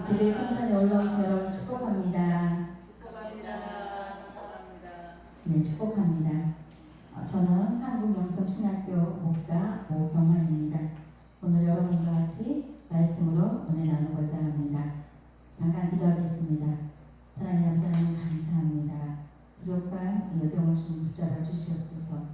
기도의 성산에 올라오신 여러분 축복합니다. 네, 축복합니다. 저는 한국영성신학교 목사 오경환입니다. 오늘 여러분과 같이 말씀으로 은혜 나누고자 합니다. 잠깐 기도하겠습니다. 사랑의 하나님 감사합니다. 부족한 여정을 좀 붙잡아 주시옵소서.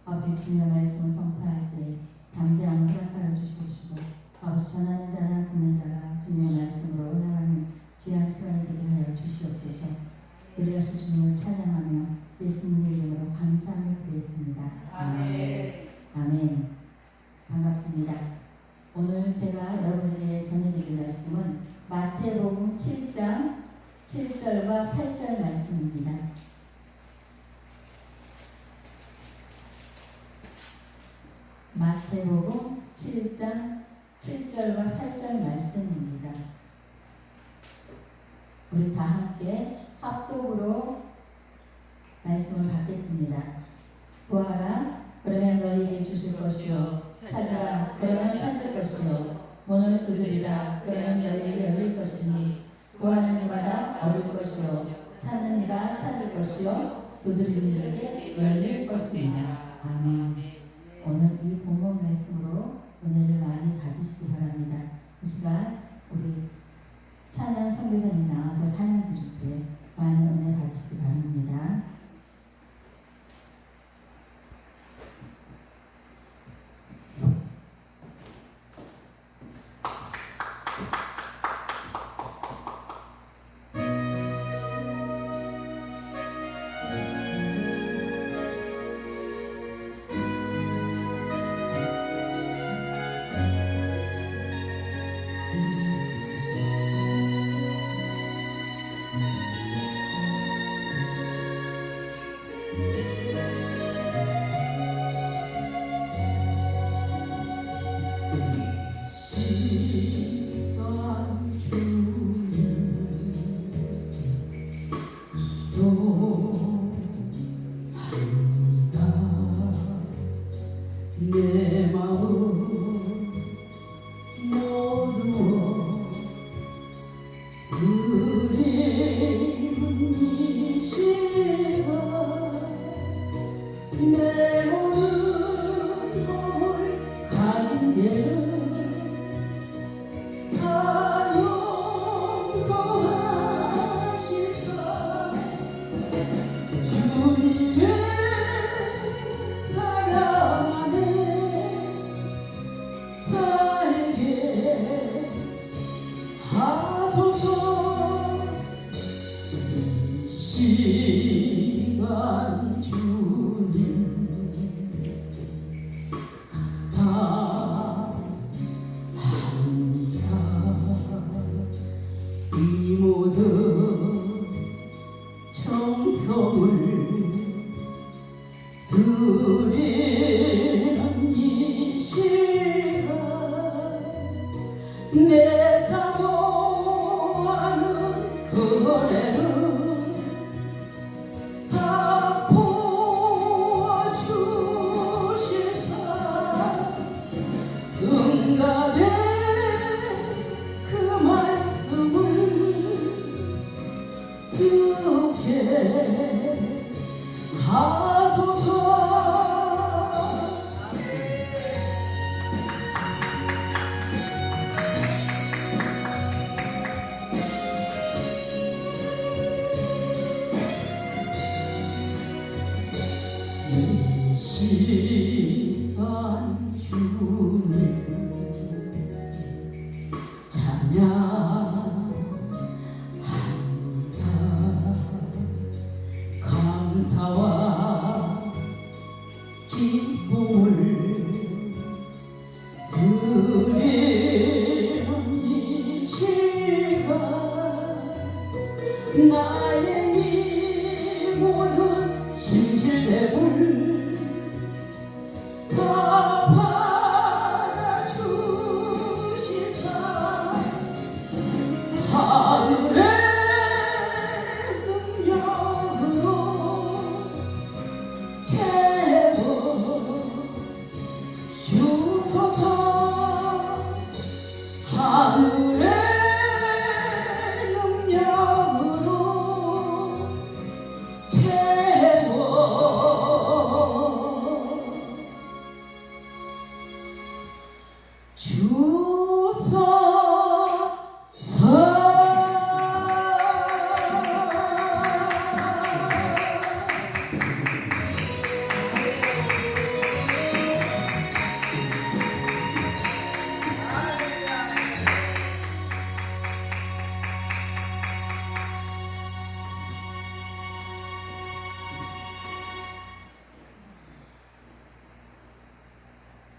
아버지 주님의 말씀을 선포할 때 담대함을 허락하여 주시옵시고 아버지 전하는 자나 듣는 자가 주님의 말씀으로 나가는 귀한 시간을 되게 하여 주시옵소서. 그리하신 주님을 찬양하며 예수님의 이름으로 감사를 드리겠습니다. 아멘. 아멘. 반갑습니다. 오늘 제가 여러분에게 전해드릴 말씀은 마태복음 7장 7절과 8절 말씀입니다. 마태복음 7장 7절과 8절 말씀입니다. 우리 다 함께 합독으로 말씀을 받겠습니다. 구하라 그러면 너희에게 주실 것이요 찾아라 그러면 찾을 것이요 문을 두드리라 그러면 너희에게 열릴 것이니 구하는 이마다 얻을 것이요 찾는 이가 찾을 것이요 두드리는 이에게 열릴 것이니라. 아멘. 오늘 이 본문 말씀으로 은혜를 많이 받으시기 바랍니다. 이 시간 우리 찬양 선교사님 나와서 찬양 드릴 때 많은 은혜 받으시기 바랍니다. 내 마음 모두 드리는 이 시간 내 모든 몸을 가진 죄는 다 용서하시사 주님의 시간 주님 감사합니다. 이 모든 정성을 드리는 이 시간 내 사모하는 그네는 이 시간 주님 찬양합니다. 감사와 기쁨을 드리는 이 시간 나의 이 모든 진실됨을 다 받아주시사 하늘의 능력으로 채워 주소서 하늘의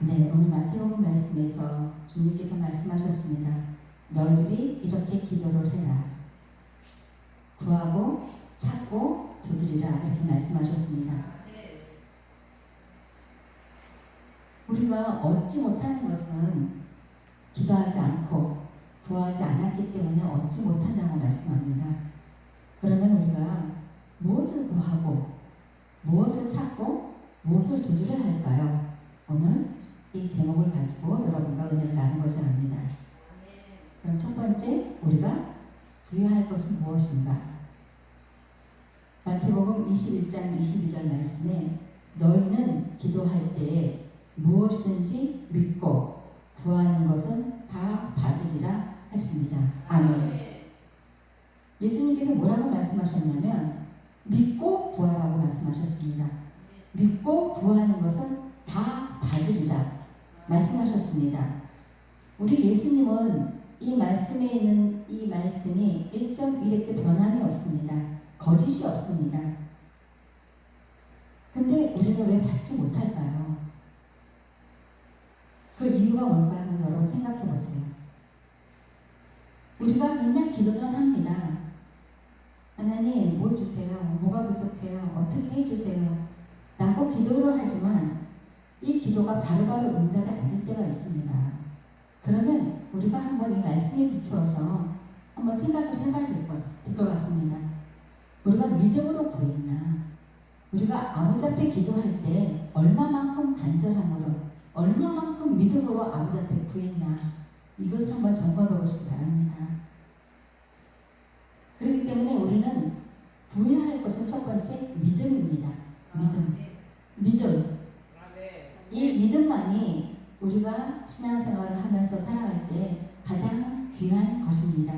네, 오늘 마태복음 말씀에서 주님께서 말씀하셨습니다. 너희들이 이렇게 기도를 해라. 구하고 찾고 두드리라 이렇게 말씀하셨습니다. 우리가 얻지 못하는 것은 기도하지 않고 구하지 않았기 때문에 얻지 못한다고 말씀합니다. 그러면 우리가 무엇을 구하고 무엇을 찾고 무엇을 두드려야 할까요? 오늘 이 제목을 가지고 여러분과 은혜를 나누고자 합니다. 그럼 첫 번째 우리가 구해야 할 것은 무엇인가? 마태복음 21장 22절 말씀에 너희는 기도할 때에 무엇이든지 믿고 구하는 것은 다 받으리라 했습니다. 아멘. 예수님께서 뭐라고 말씀하셨냐면 믿고 구하라고 말씀하셨습니다. 믿고 구하는 것은 다 받으리라 말씀하셨습니다. 우리 예수님은 이 말씀에 있는 이 말씀이 1.1획도 변함이 없습니다. 거짓이 없습니다. 근데 우리는 왜 받지 못할까요? 그 이유가 뭘까 하면서 여러분 생각해 보세요. 우리가 맨날 기도만 합니다. 하나님 뭐 주세요? 뭐가 부족해요? 어떻게 해주세요? 라고 기도를 하지만 이 기도가 바로바로 응답이 안 될 때가 있습니다. 그러면 우리가 한번 이 말씀에 비추어서 한번 생각을 해봐야 될 것 같습니다. 우리가 믿음으로 구했나? 우리가 아버지 앞에 기도할 때 얼마만큼 간절함으로 얼마만큼 믿음으로 아버지 앞에 구했나? 이것을 한번 점검해 보시기 바랍니다. 그렇기 때문에 우리는 구해야 할 것은 첫 번째 믿음입니다. 믿음. 이 믿음만이 우리가 신앙생활을 하면서 살아갈 때 가장 귀한 것입니다.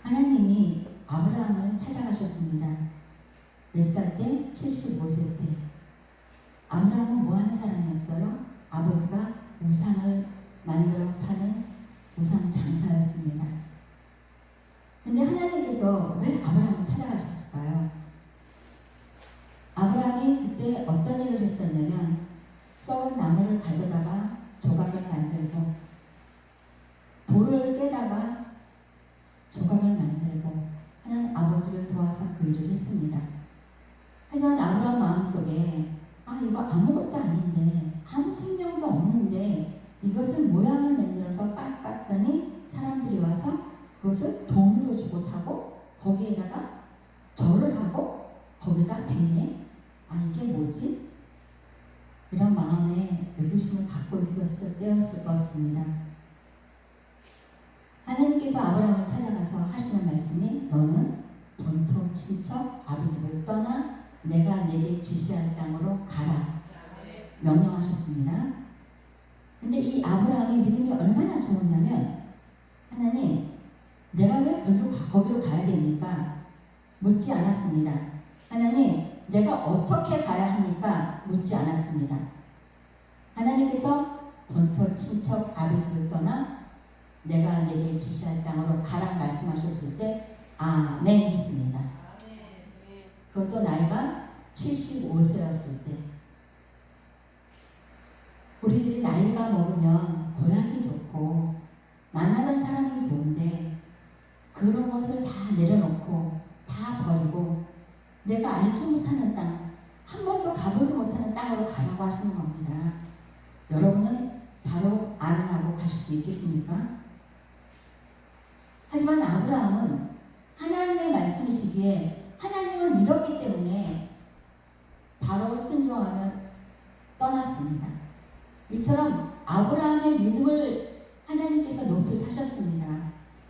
하나님이 아브라함을 찾아가셨습니다. 몇 살 때? 75세 때. 아브라함은 뭐 하는 사람이었어요? 아버지가 우상을 만들어 파는 우상 장사였습니다. 근데 하나님께서 왜 아브라함을 찾아가셨을까요? 아브라함이 그때 어떤 일을 했었냐면 썩은 나무를 가져다가 조각을 만들고 돌을 깨다가 조각을 만들고 하나님 아버지를 도와서 그 일을 했습니다. 하지만 아브라함 마음속에 이거 아무것도 아닌데 아무 생명도 없는데 이것을 모양을 만들어서 깎았더니 사람들이 와서 그것을 돈으로 주고 사고 거기에다가 절을 하고 거기다 비네? 이게 뭐지? 이런 마음에 의구심을 갖고 있었을 때였을 것입니다. 하나님께서 아브라함을 찾아가서 하시는 말씀이 너는 본토 친척 아비 집을 떠나 내가 내게 지시할 땅으로 가라 명령하셨습니다. 근데 이 아브라함의 믿음이 얼마나 좋았냐면 하나님 내가 왜 거기로 가야 됩니까? 묻지 않았습니다. 하나님 내가 어떻게 가야 합니까? 묻지 않았습니다. 하나님께서 본토 친척 아비 집을 떠나 내가 내게 지시할 땅으로 가라 말씀하셨을 때 아멘 했습니다. 그것도 나이가 75세였을 때. 우리들이 나이가 먹으면 고향이 좋고 만나는 사람이 좋은데 그런 것을 다 내려놓고 다 버리고 내가 알지 못하는 땅, 한 번도 가보지 못하는 땅으로 가라고 하시는 겁니다. 여러분은 바로 아멘하고 가실 수 있겠습니까? 하지만 아브라함은 하나님의 말씀이시기에 하나님을 믿었기 때문에 바로 순종하며 떠났습니다. 이처럼 아브라함의 믿음을 하나님께서 높이 사셨습니다.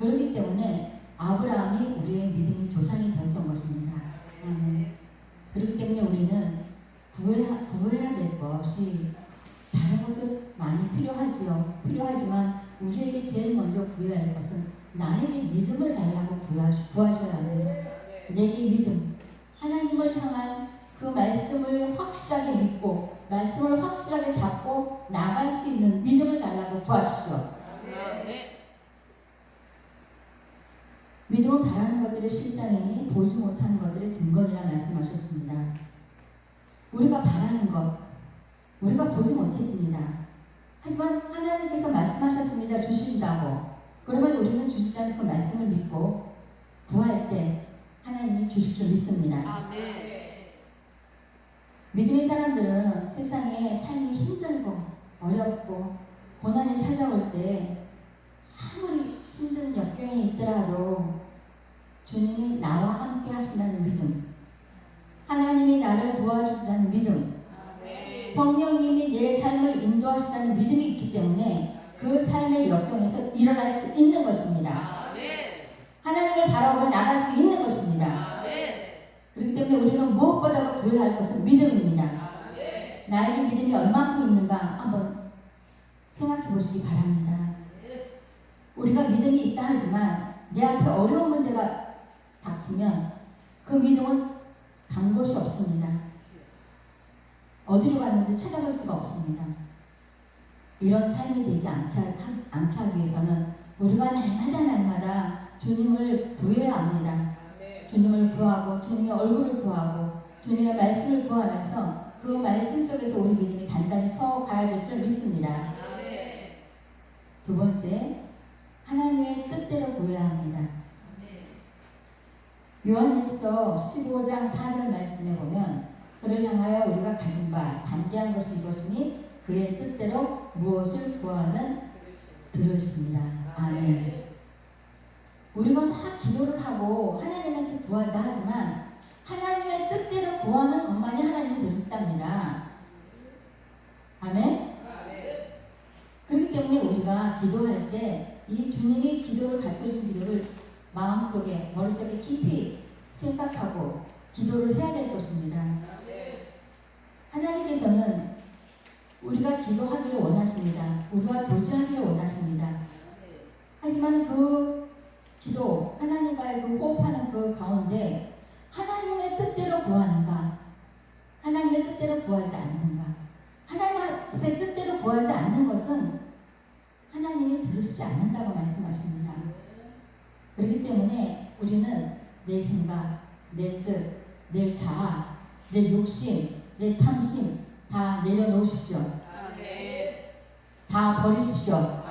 그렇기 때문에 아브라함이 우리의 믿음의 조상이 되었던 것입니다. 그렇기 때문에 우리는 구해야 될 것이 다른 것도 많이 필요하지만 우리에게 제일 먼저 구해야 할 것은 나에게 믿음을 달라고 구하셔야 합니다. 내게 믿음, 하나님을 향한 그 말씀을 확실하게 믿고 말씀을 확실하게 잡고 나갈 수 있는 믿음을 달라고 구하십시오. 믿음은 바라는 것들의 실상이니 보이지 못하는 것들의 증거니라 말씀하셨습니다. 우리가 바라는 것, 우리가 보지 못했습니다. 하지만 하나님께서 말씀하셨습니다. 주신다고. 그러면 우리는 주신다는 그 말씀을 믿고 구할 때 하나님이 주실 줄 믿습니다. 아멘. 믿음의 사람들은 세상에 삶이 힘들고 어렵고 고난이 찾아올 때 아무리 힘든 역경이 있더라도 주님이 나와 함께 하신다는 믿음, 하나님이 나를 도와준다는 믿음, 성령님이 내 삶을 인도하신다는 믿음이 있기 때문에 그 삶의 역경에서 일어날 수 있는 것입니다. 하나님을 바라보며 나갈 수 있는 것입니다. 그렇기 때문에 우리는 무엇보다도 구해야 할 것은 믿음입니다. 나에게 믿음이 얼마큼 있는가 한번 생각해 보시기 바랍니다. 우리가 믿음이 있다 하지만 내 앞에 어려운 문제가 닥치면 그 믿음은 간 곳이 없습니다. 어디로 갔는지 찾아볼 수가 없습니다. 이런 삶이 되지 않게 하기 위해서는 우리가 날마다 주님을 구해야 합니다. 주님을 구하고 주님의 얼굴을 구하고 주님의 말씀을 구하면서 그 말씀 속에서 우리 믿음이 단단히 서가야 될 줄 믿습니다. 두 번째, 하나님의 뜻대로 구해야 합니다. 요한일서 15장 4절 말씀에 보면 그를 향하여 우리가 가진 바 담대한 것이 이것이니 그의 뜻대로 무엇을 구하면 들으십니다. 아멘. 우리가 막 기도를 하고 하나님한테 구한다 하지만 하나님의 뜻대로 구하는 것만이 하나님이 들으신답니다. 아멘. 그렇기 때문에 우리가 기도할 때 이 주님이 기도를 가르쳐준 기도를 마음속에 머릿속에 깊이 생각하고 기도를 해야 될 것입니다. 하나님께서는 우리가 기도하기를 원하십니다. 우리가 도지하기를 원하십니다. 하지만 그 기도, 하나님과의 그 호흡하는 그 가운데 하나님의 뜻대로 구하는가, 하나님의 뜻대로 구하지 않는가. 하나님의 뜻대로 구하지 않는 것은 하나님이 들으시지 않는다고 말씀하십니다. 그렇기 때문에 우리는 내 생각, 내 뜻, 내 자아, 내 욕심, 내 탐심 다 내려놓으십시오. 다 버리십시오.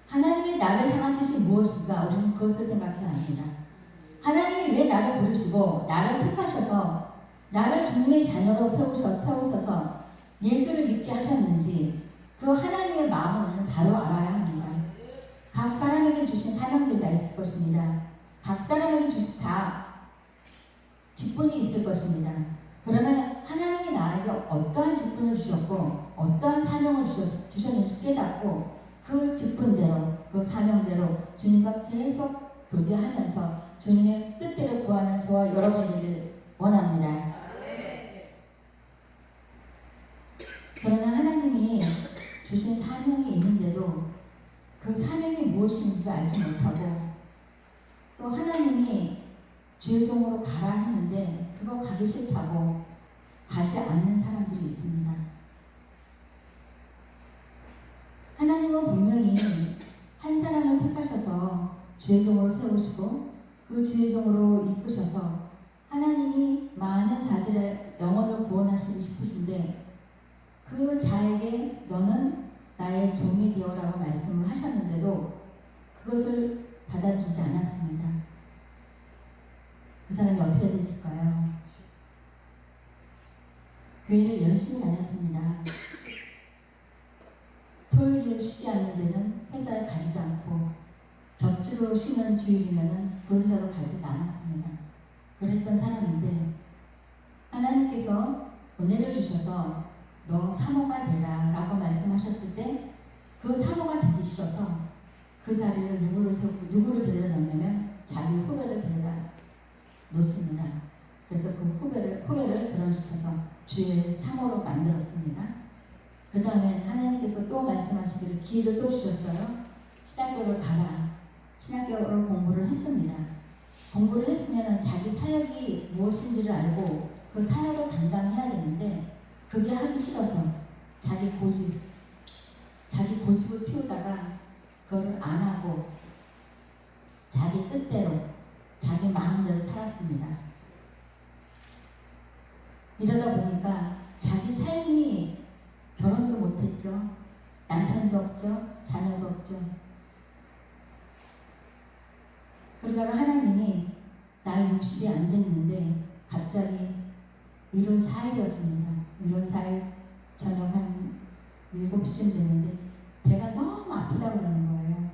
하나님이 나를 향한 뜻이 무엇인가 우리는 그것을 생각해야 합니다. 하나님이 왜 나를 부르시고 나를 택하셔서 나를 주님의 자녀로 세우셔서 예수를 믿게 하셨는지 그 하나님의 마음을 우리는 바로 알아야 합니다. 각 사람에게 주신 사명들이 다 있을 것입니다. 각 사람에게 주신 다 직분이 있을 것입니다. 그러면 하나님이 나에게 어떠한 직분을 주셨고 어떠한 사명을 주셨는지 깨닫고 그 직분대로 그 사명대로 주님과 계속 교제하면서 주님의 뜻대로 구하는 저와 여러분이기를 원합니다. 그러나 하나님이 주신 사명이 있는데도 그 사명이 무엇인지 알지 못하고 또 하나님이 주의 종으로 가라 했는데 그거 가기 싫다고 가지 않는 사람들이 있습니다. 하나님은 분명히 한 사람을 택하셔서 주의 종으로 세우시고 그 주의 종으로 이끄셔서 하나님이 많은 자들의 영혼을 구원하시고 싶으신데 그 자에게 너는 나의 종이 되어라고 말씀을 하셨는데도 그것을 받아들이지 않았습니다. 그 사람이 어떻게 됐을까요? 교회를 열심히 다녔습니다. 토요일을 쉬지 않는 데는 회사를 가지도 않고 격주로 쉬는 주일이면 그 회사도 가지도 않았습니다. 그랬던 사람인데 하나님께서 은혜를 주셔서 너 사모가 되라 라고 말씀하셨을 때 그 사모가 되기 싫어서 그 자리를 누구를 데려다 놓냐면 자기 후배를 데려다 놓습니다. 그래서 그 후배를 결혼시켜서 주의 사모로 만들었습니다. 그 다음에 하나님께서 또 말씀하시기를 기회를 또 주셨어요. 신학교를 가라. 신학교를 공부를 했습니다. 공부를 했으면 자기 사역이 무엇인지를 알고 그 사역을 담당해야 되는데 그게 하기 싫어서 자기 고집을 피우다가 그걸 안 하고 자기 뜻대로 자기 마음대로 살았습니다. 이러다 보니까 자기 삶이 결혼도 못했죠. 남편도 없죠. 자녀도 없죠. 그러다가 하나님이 나이 60이 안 됐는데 갑자기 1월 4일이었습니다. 1월 4일 저녁 한 7시쯤 됐는데 배가 너무 아프다고 그러는 거예요.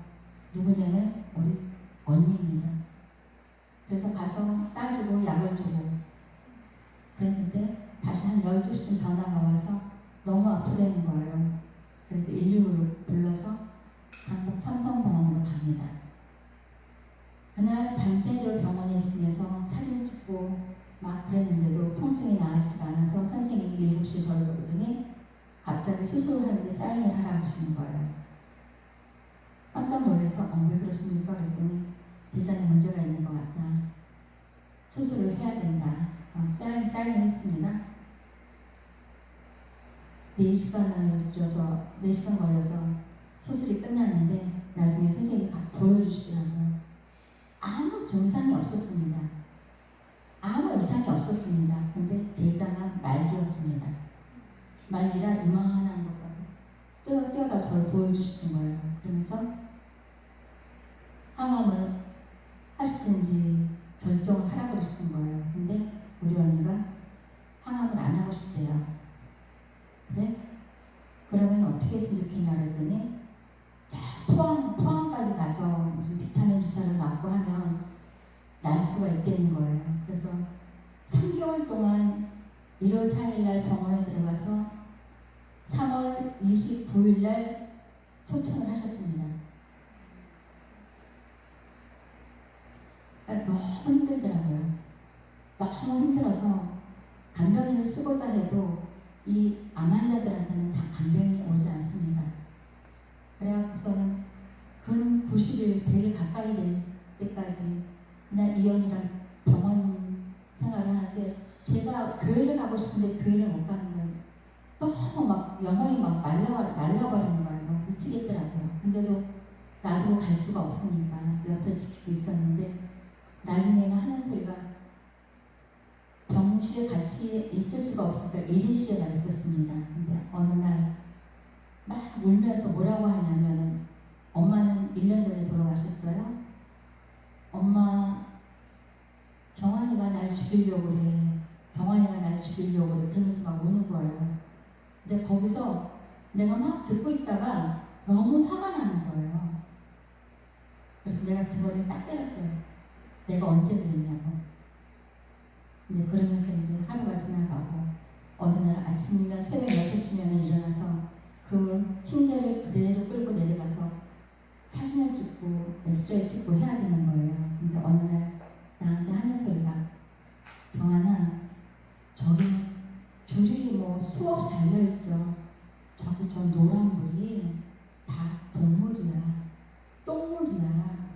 누구냐면 우리 언니입니다. 그래서 가서 따주고 약을 주고 그랬는데 다시 한 12시쯤 전화가 와서 너무 아프다는 거예요. 그래서 119를 불러서 강북 삼성병원으로 갑니다. 그날 밤새도록 병원에 있으면서 사진 찍고 막 그랬는데도 통증이 나아지지 않아서 선생님이 7시에 저를 보더니 갑자기 수술을 하는데 사인을 하라고 하시는 거예요. 깜짝 놀라서 왜 그렇습니까? 그랬더니 대장에 문제가 있는 것 같다. 수술을 해야 된다. 그래서 사인을 했습니다. 4시간 걸려서 수술이 끝났는데 나중에 선생님이 보여주시더라고요. 아무 증상이 없었습니다. 아무 이상이 없었습니다. 근데 대장암 말기였습니다. 말기라 이만한 것까지 떼어다 저를 보여주시는 거예요. 그러면서 항암을 하시든지 결정을 하라고 그러시는 거예요. 근데 우리 언니가 항암을 안 하고 싶대요. 그래? 그러면 어떻게 했으면 좋겠냐 그랬더니 포항까지 가서 무슨 비타민 주사를 맞고 하면 날 수가 있다는 거예요. 그래서 3개월 동안 1월 4일 날 병원에 들어가서 3월 29일 날 소천을 하셨습니다. 그러니까 너무 힘들더라고요. 너무 힘들어서 간병인을 쓰고자 해도 이 암 환자들한테는 다 간병이 오지 않습니다. 그래갖고서는 근 90일 100일 가까이 될 때까지 그냥 이연이랑 병원 생활을 하는데 제가 교회를 가고 싶은데 교회를 못 가는 거예요. 너무 막 영혼이 막 말라버리는 거예요. 막 미치겠더라고요. 근데도 놔두고 갈 수가 없으니까 옆에 지키고 있었는데 나중에는 하는 소리가 병실에 같이 있을 수가 없으니까 1인실에만 있었습니다. 근데 어느 날 막 울면서 뭐라고 하냐면은 엄마는 1년 전에 돌아가셨어요. 엄마 경환이가 날 죽이려고 그래. 경환이가 날 죽이려고 그래. 그러면서 막 우는 거예요. 근데 거기서 내가 막 듣고 있다가 너무 화가 나는 거예요. 그래서 내가 등어리를 딱 때렸어요. 내가 언제 그랬냐고. 이제 그러면서 이제 하루가 지나가고 어느 날 아침이면 새벽 6시면 일어나서 그 침대를 그대로 끌고 내려가서 사진을 찍고 엑스레이 찍고 해야 되는 거예요. 근데 어느 날 나한테 하는 소리가 병환아 저기 줄이 뭐 수없이 달려있죠. 저기 저 노란 물이 다 동물이야. 똥물이야.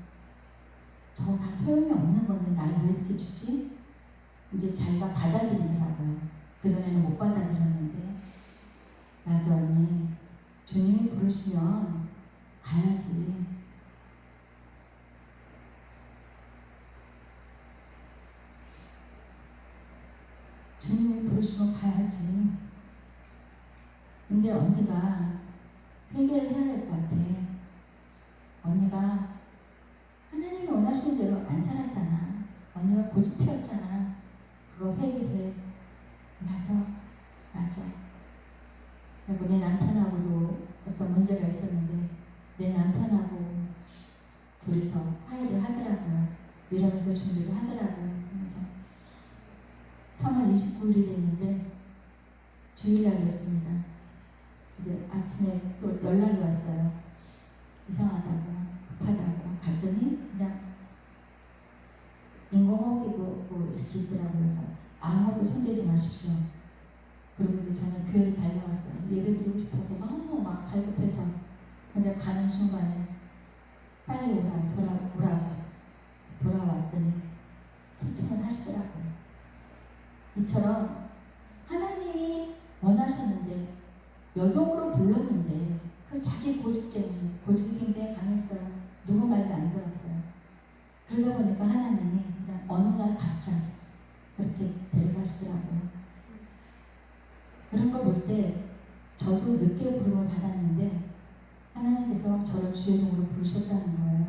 저거 다 소용이 없는 건데 나를 왜 이렇게 주지? 이제 자기가 받아들이더라고요. 그전에는 못 받아들였는데 맞아 언니 주님이 부르시면 가야지. 주님이 부르시면 가야지. 근데 언니가 회개를 해야 될 것 같아. 언니가 하나님이 원하시는 대로 안 살았잖아. 언니가 고집 피웠잖아. 그거 회개해. 맞아. 그리고 내 남편하고도 어떤 문제가 있었는데 내 남편하고 둘이서 화해를 하더라고요. 이러면서 준비를 하더라고요. 그래서 3월 29일이 됐는데 주일날이었습니다. 이제 아침에 또 연락이 왔어요. 이상하다고, 급하다고. 갔더니 그냥 인공호흡 끼고 이렇게 있더라고요. 그래서 아무것도 손대지 마십시오. 그리고 이제 저는 교회를 달려왔어요. 예배 드리고 싶어서 너무 막 갈급해서. 근데 가는 순간에 빨리 오라고 돌아왔더니 소통을 하시더라고요. 이처럼 하나님이 원하셨는데 여종으로 불렀는데 그 자기 고집 때문에 고집이 굉장히 강했어요. 누구 말도 안 들었어요. 그러다 보니까 하나님이 그냥 어느 날 갑자기 그렇게 데려가시더라고요. 그런 걸 볼 때 저도 늦게 부름을 받았는데 하나님께서 저를 주의 종으로 부르셨다는 거예요.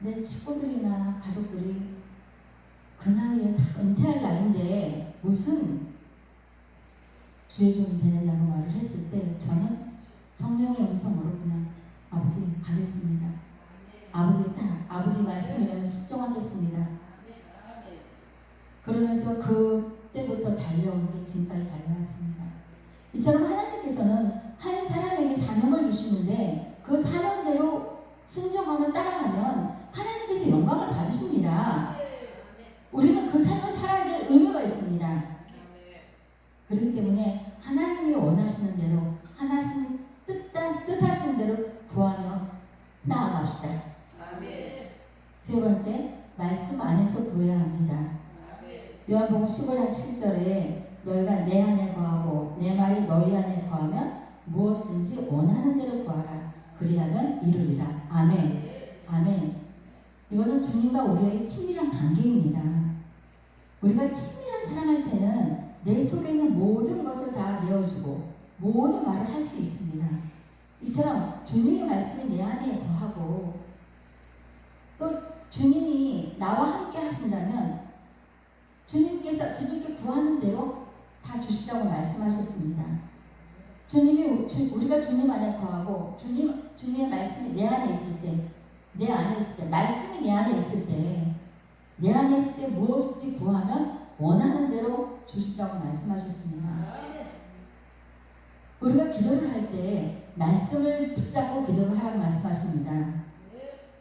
내 식구들이나 가족들이 그 나이에 다 은퇴할 나이인데 무슨 주의 종이 되느냐고 말을 했을 때 저는 성령의 음성으로 그냥 아버지 가겠습니다. 아버지 말씀이라면 순종하겠습니다. 그러면서 그때부터 달려온 게 지금까지 달려왔습니다. 이처럼 하나님께서는 한 사람에게 사명을 주시는데 그 사명대로 순종하며 따라가면 하나님께서 영광을 받으십니다. 우리는 그 삶을 살아야 될 의무가 있습니다. 그렇기 때문에 하나님이 원하시는 대로 뜻하시는 대로 구하며 나아갑시다. 세 번째, 말씀 안에서 구해야 합니다. 요한복음 15장 7절에 너희가 내 안에 거하고 내 말이 너희 안에 거하면 무엇든지 원하는 대로 구하라. 그리하면 이루리라. 아멘. 아멘. 이거는 주님과 우리의 친밀한 관계입니다. 우리가 친밀한 사랑할 때는 내 속에 있는 모든 것을 다 내어주고 모든 말을 할 수 있습니다. 이처럼 주님의 말씀이 내 안에 거하고 또 주님이 나와 함께 하신다면 주님께 구하는 대로 다 주시라고 말씀하셨습니다. 우리가 주님 안에 거하고 주님의 말씀이 내 안에 있을 때 말씀이 내 안에 있을 때 무엇을 구하면 원하는 대로 주시라고 말씀하셨습니다. 우리가 기도를 할 때 말씀을 붙잡고 기도를 하라고 말씀하십니다.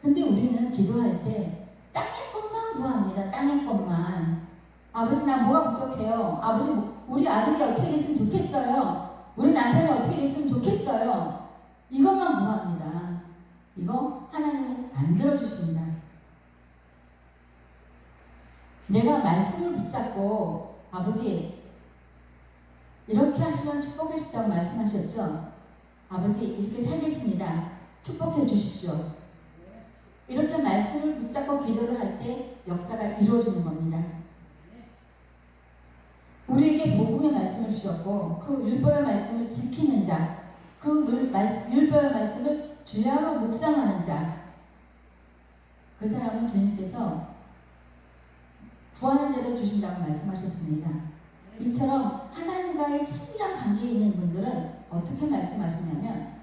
근데 우리는 기도할 때 땅의 것만 구합니다. 땅의 것만. 아버지 나 뭐가 부족해요. 아버지 우리 아들이 어떻게 됐으면 좋겠어요. 우리 남편이 어떻게 됐으면 좋겠어요. 이것만 구합니다. 이거 하나님이 안 들어주십니다. 내가 말씀을 붙잡고 아버지 이렇게 하시면 축복해 주시다고 말씀하셨죠. 아버지 이렇게 살겠습니다. 축복해 주십시오. 이렇게 말씀을 붙잡고 기도를 할 때 역사가 이루어지는 겁니다. 우리에게 복음의 말씀을 주셨고 그 율법의 말씀을 지키는 자, 그 율법의 말씀을 주야로 묵상하는 자, 그 사람은 주님께서 구하는 대로 주신다고 말씀하셨습니다. 이처럼 하나님과의 친밀한 관계에 있는 분들은 어떻게 말씀하시냐면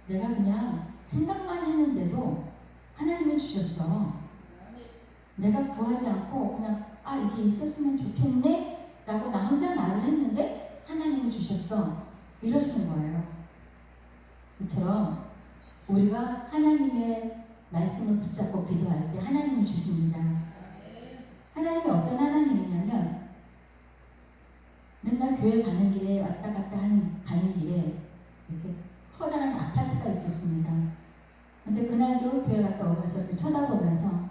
내가 그냥 생각만 했는데도 하나님이 주셨어. 내가 구하지 않고 그냥 이게 있었으면 좋겠네 라고 나 혼자 말을 했는데 하나님이 주셨어. 이러시는 거예요. 이처럼 우리가 하나님의 말씀을 붙잡고 기도할 때 하나님이 주십니다. 하나님이 어떤 하나님이냐면 맨날 교회 가는 길에 왔다 갔다 가는 길에 이렇게 커다란 아파트가 있었습니다. 근데 그날도 교회 갔다 오면서 쳐다보면서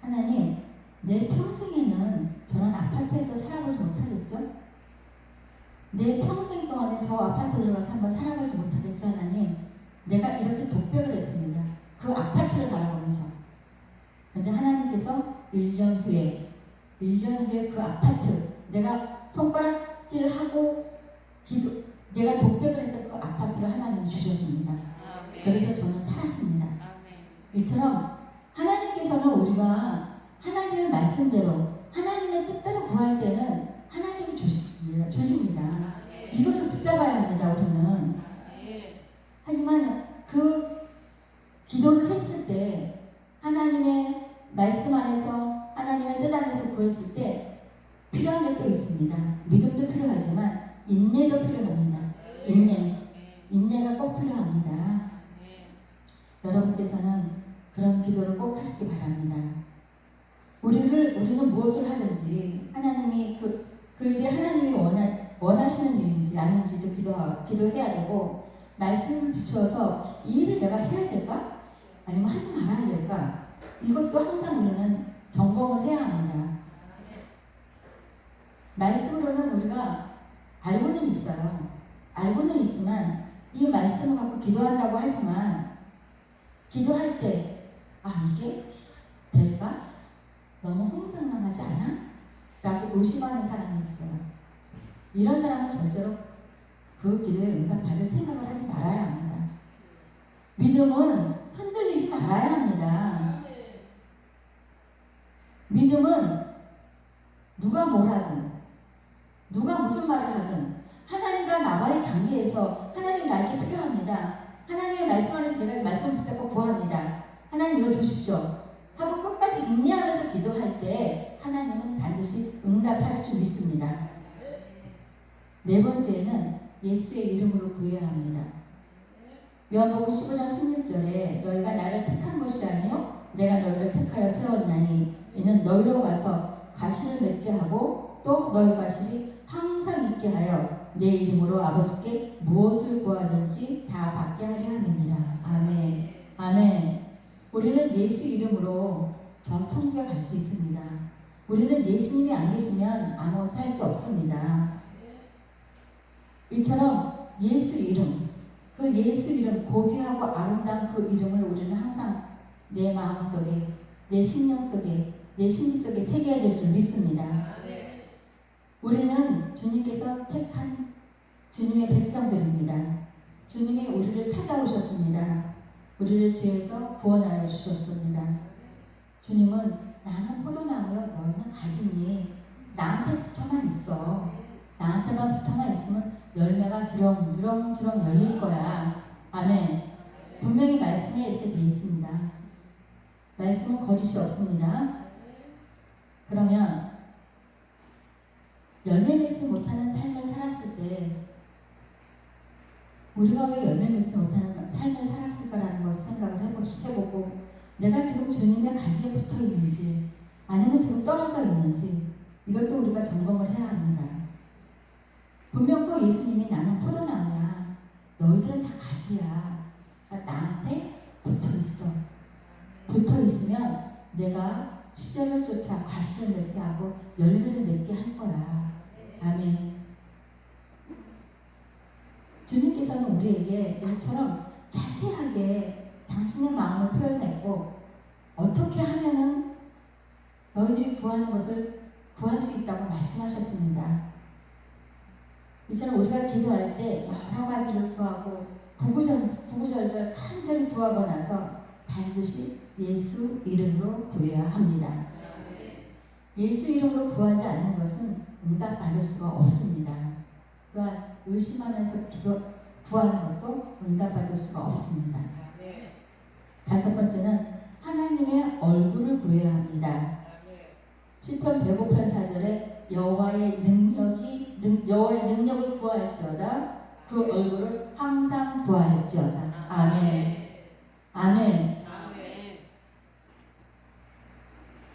하나님 내 평생에는 저런 아파트에서 살아보지 못하겠죠? 내 평생 동안에 저 아파트 들어가서 한번 살아보지 못하겠죠 하나님? 내가 이렇게 독백을 했습니다. 그 아파트를 바라보면서. 근데 하나님께서 1년 후에 그 아파트 내가 손가락질하고 내가 독백을 했던 그 아파트를 하나님이 주셨습니다. 그래서 저는 살았습니다. 이처럼 하나님께서는 우리가 하나님의 말씀대로 하나님의 뜻대로 구할 때는 하나님이 주십니다. 이것을 붙잡아야 합니다. 우리는. 하지만 그 기도를 했을 때 하나님의 말씀 안에서 하나님의 뜻 안에서 구했을 때 필요한 게 또 있습니다. 믿음도 필요하지만 인내도 필요합니다. 인내가 꼭 필요합니다. 여러분께서는 그런 기도를 꼭 하시기 바랍니다. 우리는 무엇을 하든지 하나님이 그 일이 하나님이 원하시는 일인지 아닌지도 기도해야 되고 말씀을 비추어서 이 일을 내가 해야 될까? 아니면 하지 말아야 될까? 이것도 항상 우리는 점검을 해야 합니다. 말씀으로는 우리가 알고는 있어요. 알고는 있지만 이 말씀을 갖고 기도한다고 하지만 기도할 때 이게 될까? 너무 홍당당하지 않아? 라고 의심하는 사람이 있어요. 이런 사람은 절대로 그 기도에 응답받을 생각을 하지 말아야 합니다. 믿음은 흔들리지 말아야 합니다. 믿음은 누가 뭘 하든 누가 무슨 말을 하든 하나님과 나와의 관계에서 하나님 나에게 필요합니다. 하나님의 말씀 안에서 내가 말씀 붙잡고 구합니다. 하나님 이걸 주십시오 하고 끝까지 인내하면서 기도할 때 하나님은 반드시 응답하실 줄 믿습니다. 네 번째는 예수의 이름으로 구해야 합니다. 요한복음 15장 16절에 너희가 나를 택한 것이 아니요 내가 너희를 택하여 세웠나니 이는 너희로 가서 과실을 맺게 하고 또 너희 과실이 항상 있게 하여 내 이름으로 아버지께 무엇을 구하든지 다 받게 하려 함이니라. 아멘. 아멘. 우리는 예수 이름으로 저 천국에 갈 수 있습니다. 우리는 예수님이 안 계시면 아무것도 할 수 없습니다. 이처럼 예수 이름, 그 예수 이름, 고귀하고 아름다운 그 이름을 우리는 항상 내 마음속에, 내 심령 속에, 내 심리 속에 새겨야 될 줄 믿습니다. 우리는 주님께서 택한 주님의 백성들입니다. 주님이 우리를 찾아오셨습니다. 우리를 죄에서 구원하여 주셨습니다. 주님은 나는 포도나무여 너희는 가지니 나한테 붙어만 있어. 나한테만 붙어만 있으면 열매가 주렁주렁 열릴 거야. 아멘. 분명히 말씀에 이렇게 되어 있습니다. 말씀은 거짓이 없습니다. 그러면 열매 맺지 못하는 삶을 살았을 때 우리가 왜 열매 맺지 못하는 삶을 살았을까라는 것을 생각을 해보고 내가 지금 주님의 가지에 붙어 있는지 아니면 지금 떨어져 있는지 이것도 우리가 점검을 해야 합니다. 분명 또 예수님이 나는 포도나무야. 너희들은 다 가지야. 그러니까 나한테 붙어 있어. 붙어 있으면 내가 시절을 쫓아 과실을 맺게 하고 열매를 맺게 할 거야. 아멘. 주님께서는 우리에게 이처럼 자세하게 당신의 마음을 표현했고 어떻게 하면은 너희들이 구하는 것을 구할 수 있다고 말씀하셨습니다. 이처럼 우리가 기도할 때 여러 가지를 구하고 구구절절 간절히 구하고 나서 반드시 예수 이름으로 구해야 합니다. 예수 이름으로 구하지 않는 것은 응답받을 수가 없습니다. 또한 의심하면서 구하는 것도 응답받을 수가 없습니다. 다섯 번째는 하나님의 얼굴을 구해야 합니다. 시편 105편 4절에 여호와의 능력을 구할지어다 그 얼굴을 항상 구할지어다. 아멘. 아멘.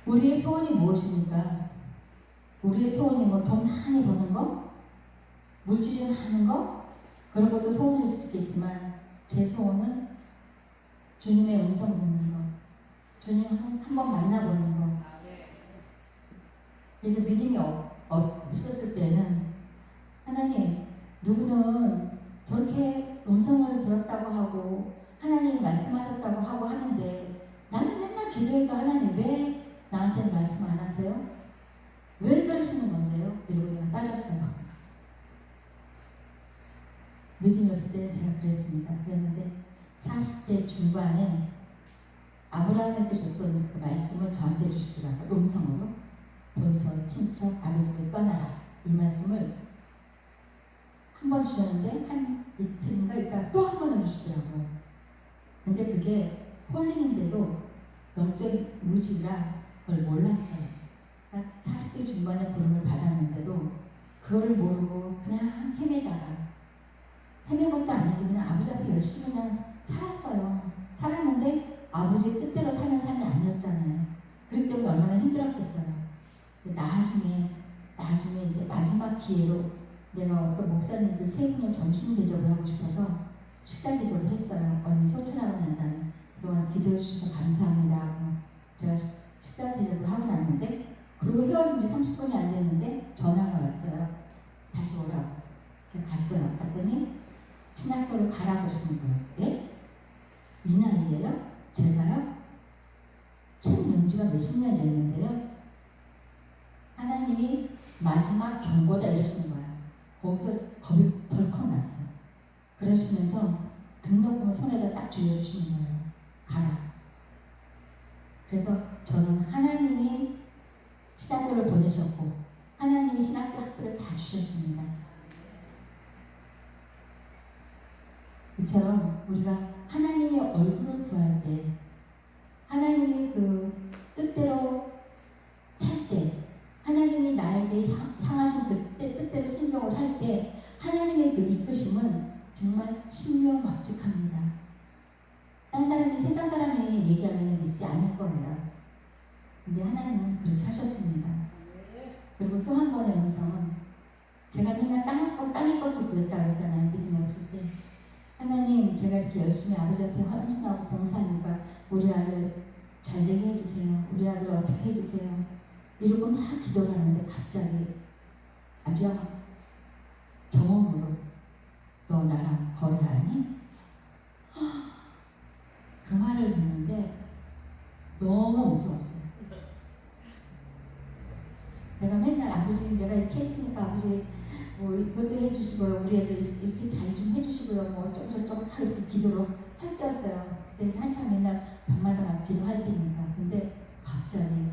우리의 소원이 무엇입니까? 우리의 소원이 뭐 돈 많이 버는 거? 물질이 많은 거? 그런 것도 소원일 수 있겠지만 제 소원은 주님의 음성 듣는 거, 주님 한번 만나보는 거. 그래서 믿음이 없었을 때는 하나님 누구는 저렇게 음성을 들었다고 하고 하나님이 말씀하셨다고 하고 하는데 나는 맨날 기도해도 하나님 왜 나한테는 말씀 안 하세요? 왜 그러시는 건데요? 이러고 내가 따졌어요. 믿음이 없을 때는 제가 그랬습니다. 그랬는데 40대 중반에 아브라함에게 줬던 그 말씀을 저한테 주시더라고요. 음성으로. 본토, 친척, 아버지를 떠나라. 이 말씀을 한 번 주셨는데 한 이틀인가 있다가 또 한 번을 주시더라고요. 근데 그게 홀리는데도 영적 무지라 그걸 몰랐어요. 그러니까 40대 중반에 부름을 받았는데도 그거를 모르고 그냥 헤맨 것도 아니지. 그냥 아버지 앞에 열심히 그냥 살았어요. 살았는데 아버지의 뜻대로 사는 삶이 아니었잖아요. 그렇기 때문에 얼마나 힘들었겠어요. 나중에 이제 마지막 기회로 내가 어떤 목사님들 세 분을 점심 대접을 하고 싶어서 식사 대접을 했어요. 언니 소천하고 난 다음에 그동안 기도해 주셔서 감사합니다. 제가 식사 대접을 하고 났는데 그리고 헤어진 지 30분이 안 됐는데 전화가 왔어요. 다시 오라고. 갔어요. 갔더니 신학교를 가라고 그러시는 거예요. 예? 이 나이에요? 제가요? 참 연지가 몇십 년 됐는데요. 하나님이 마지막 경고다 이러시는 거예요. 거기서 겁이 덜컥 났어요. 그러시면서 등록금을 손에다 딱 쥐어주시는 거예요. 가라. 그래서 저는 하나님이 신학교를 보내셨고 하나님이 신학교 학교를 다 주셨습니다. 이처럼 우리가 하나님의 얼굴을 구할 때 하나님이 그 뜻대로 살 때 하나님이 나에게 향하신 그 뜻대로 순종을 할 때 하나님의 그 이끄심은 정말 신묘막측합니다. 딴 사람이 세상 사람이 얘기하면 믿지 않을 거예요. 근데 하나님은 그렇게 하셨습니다. 그리고 또 한 번의 음성은 제가 맨날 땅의 것을 구했다고 했잖아요. 믿음이 없을 때. 하나님, 제가 이렇게 열심히 아버지 앞에 헌신하고 봉사하니까 우리 아들 잘 되게 해주세요. 우리 아들 어떻게 해주세요. 이러고 막 기도를 하는데 갑자기 아주 정엄으로 너 나랑 거래하니? 그 말을 듣는데 너무 무서웠어요. 내가 맨날 아버지 내가 이렇게 했으니까 아버지 뭐 이것도 해주시고요. 우리 애들 이렇게 잘 좀 해주시고요. 뭐 어쩌고저쩌고 다 이렇게 기도를 할 때였어요. 그때 한참 맨날 밤마다 기도할 때니까. 근데 갑자기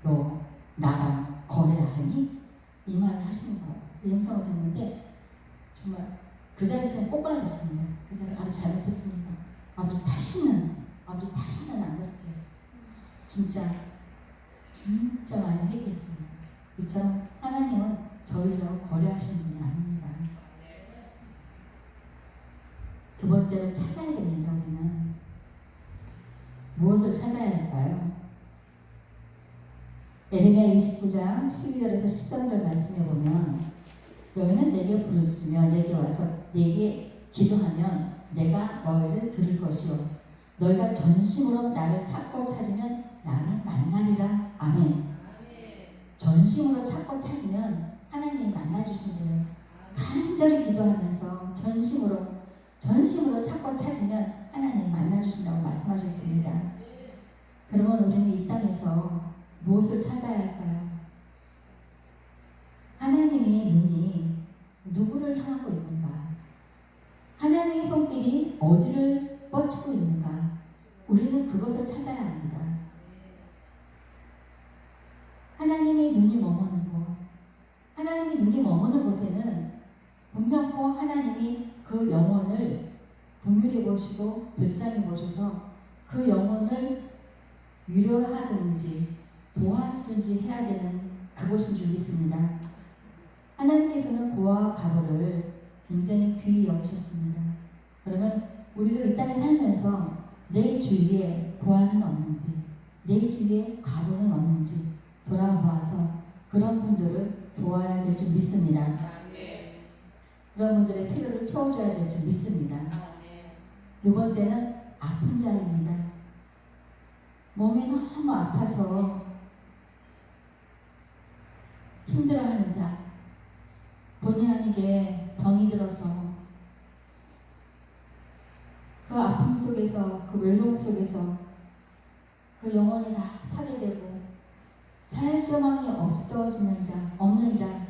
너 나랑 거래하니? 이 말을 하시는 거예요. 그 음성을 듣는데 정말 그 자리에서 꼬꾸라졌습니다. 그 자리 아버지 잘못했습니다. 아버지 다시는 안 그럴게요. 진짜 많이 회개했습니다. 이처럼 하나님은 저희랑 거래하시는 분이 아닙니다. 두 번째로 찾아야 됩니다. 우리는 무엇을 찾아야 할까요? 에레미야 29장 12절에서 13절 말씀에 보면 너희는 내게 부르짖으며 내게 와서 내게 기도하면 내가 너희를 들을 것이요 너희가 전심으로 나를 찾고 찾으면 나를 만나리라. 아멘. 전심으로 찾고 찾으면 하나님이 만나주신대요. 간절히 기도하면서 전심으로 찾고 찾으면 하나님이 만나주신다고 말씀하셨습니다. 그러면 우리는 이 땅에서 무엇을 찾아야 할까요? 하나님의 눈이 누구를 향하고 있는가? 하나님의 손길이 어디를 뻗치고 있는가? 우리는 그것을 찾아야 합니다. 하나님의 눈이 머무는 곳, 하나님의 눈이 머무는 곳에는 분명코 하나님이 그 영혼을 긍휼히 보시고 불쌍히 보셔서 그 영혼을 위로하든지 도와주든지 해야 되는 그곳인 줄 믿습니다. 하나님께서는 고아와 과부를 굉장히 귀히 여기셨습니다. 그러면 우리도 이 땅에 살면서 내 주위에 고아는 없는지 내 주위에 과부는 없는지 돌아보아서 그런 분들을 도와야 될 줄 믿습니다. 그런 분들의 필요를 채워줘야 될 줄 믿습니다. 두 번째는 아픈 자입니다. 몸이 너무 아파서 힘들어하는 자, 본의 아니게 병이 들어서 그 아픔 속에서 그 외로움 속에서 그 영혼이 다 파괴되고 살 소망이 없어지는 자, 없는 자,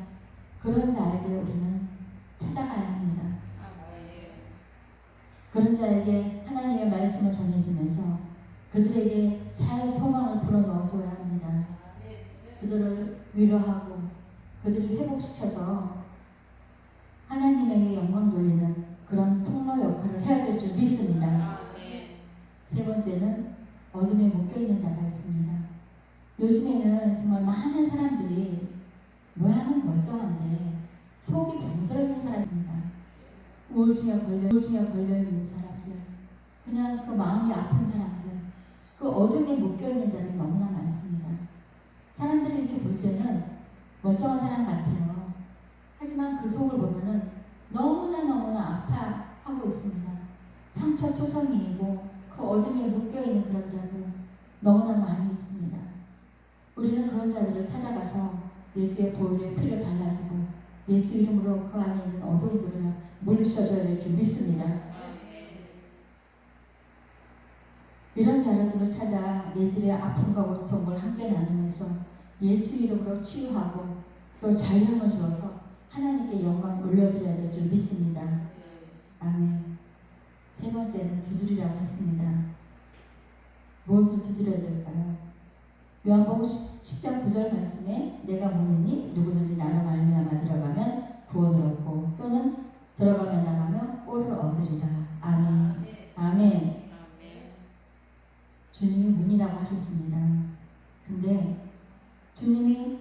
그런 자에게 우리는 찾아가야 합니다. 그런 자에게 하나님의 말씀을 전해주면서 그들에게 살 소망을 불어넣어줘야 합니다. 그들을 위로하고 그들을 회복시켜서 하나님에게 영광 돌리는 그런 통로 역할을 해야 될 줄 믿습니다. 세 번째는 어둠에 묶여있는 자가 있습니다. 요즘에는 정말 많은 사람들이 모양은 멀쩡한데 속이 병들어있는 사람이 있습니다. 우울증에 걸려있는 사람들, 그냥 그 마음이 아픈 사람들, 그 어둠에 묶여있는 자들이 너무나 많습니다. 사람들이 이렇게 볼 때는 멀쩡한 사람 같아요. 하지만 그 속을 보면은 너무나 아파하고 있습니다. 상처 초성이고 그 어둠에 묶여있는 그런 자들 너무나 많이 있습니다. 우리는 그런 자들을 찾아가서 예수의 보혈의 피를 발라주고 예수 이름으로 그 안에 있는 어둠들을 물리쳐줘야 될 줄 믿습니다. 이런 자들을 찾아 얘들의 아픔과 고통을 함께 나누면서 예수 이름으로 치유하고 또 자유함을 주어서 하나님께 영광 올려드려야 될 줄 믿습니다. 아멘. 세 번째는 두드리라고 했습니다. 무엇을 두드려야 될까요? 요한복음 10장 9절 말씀에 내가 문이니 누구든지 나로 말미암아 들어가면 구원을 얻고 또는 들어가며 나가며 꼴을 얻으리라. 아멘. 아멘. 주님이 문이라고 하셨습니다. 근데 주님이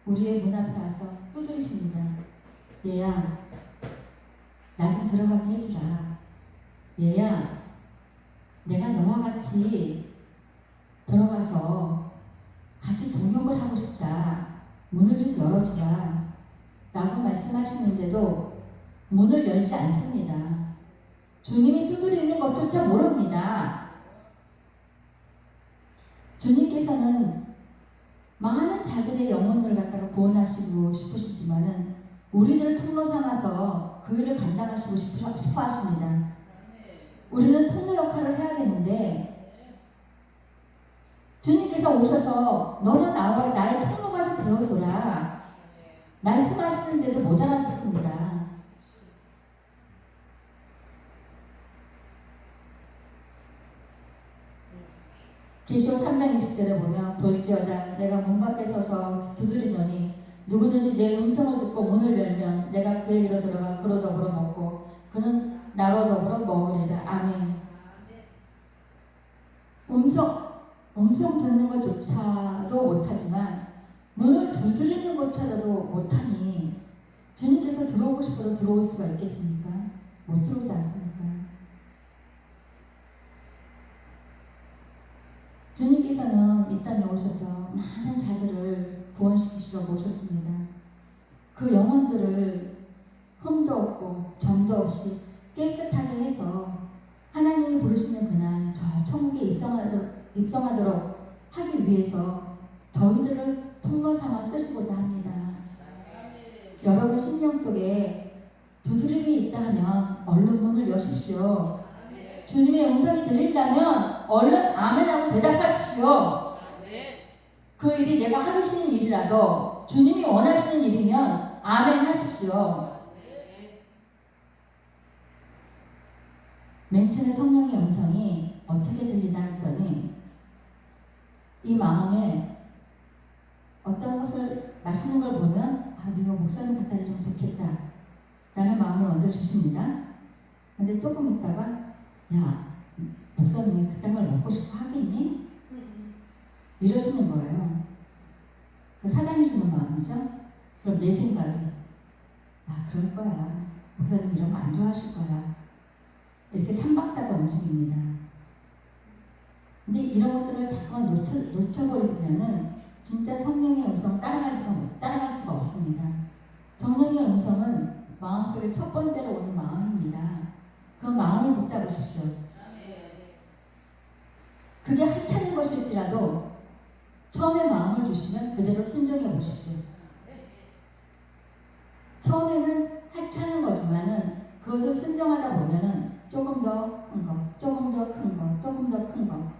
우리의 문 앞에 와서 두드리십니다. 얘야, 나 좀 들어가게 해주라. 얘야, 내가 너와 같이 들어가서 같이 동역을 하고 싶다. 문을 좀 열어주라. 라고 말씀하시는데도 문을 열지 않습니다. 주님이 두드리는 것조차 모릅니다. 주님께서는 많은 자들의 영혼을 갖다가 구원하시고 싶으시지만은 우리들을 통로 삼아서 그 일을 감당하시고 싶어 하십니다. 우리는 통로 역할을 해야 되는데 주님께서 오셔서 너는 나와 나의 통로가 좀 되어줘라 말씀하시는데도 못 알아듣습니다. 계시록 3장 20절에 보면 볼지어다 내가 문 밖에 서서 두드리노니 누구든지 내 음성을 듣고 문을 열면 내가 그에게로 들어가 그로 더불어 먹고 그는 나로 더불어 먹으리라. 아멘. 음성 듣는 것조차도 못하지만 문을 두드리는 것조차도 못하니 주님께서 들어오고 싶어도 들어올 수가 있겠습니까? 못 들어오지 않습니까? 주님께서는 이 땅에 오셔서 많은 자들을 구원시키시려고 오셨습니다. 그 영혼들을 흠도 없고 점도 없이 깨끗하게 해서 하나님이 부르시는 그날 저 천국에 입성하도록 하기 위해서 저희들을 통로 삼아 쓰시고자 합니다. 여러분 심령 속에 두드림이 있다 하면 얼른 문을 여십시오. 주님의 음성이 들린다면 얼른 아멘하고 대답하십시오. 그 일이 내가 하시는 일이라도 주님이 원하시는 일이면 아멘 하십시오. 맨 처음에 성령의 음성이 어떻게 들리나 했더니 이 마음에 어떤 것을 맛있는 걸 보면 이거 목사님 갖다 주면 좋겠다 라는 마음을 먼저 주십니다. 근데 조금 있다가 야, 목사님이 그딴 걸 먹고 싶어 하겠니? 이러시는 거예요. 그 사단이 주는 마음이죠? 그럼 내 생각이 그럴 거야. 목사님 이런 거 안 좋아하실 거야. 이렇게 삼박자가 움직입니다. 근데 이런 것들을 자꾸만 놓쳐버리면은 진짜 성령의 음성 따라갈 수가 없습니다. 성령의 음성은 마음속에 첫 번째로 오는 마음입니다. 그 마음을 붙잡으십시오. 그게 하찮은 것일지라도 처음에 마음을 주시면 그대로 순종해 보십시오. 처음에는 하찮은 거지만은 그것을 순종하다 보면은 조금 더 큰 거, 조금 더 큰 거, 조금 더 큰 거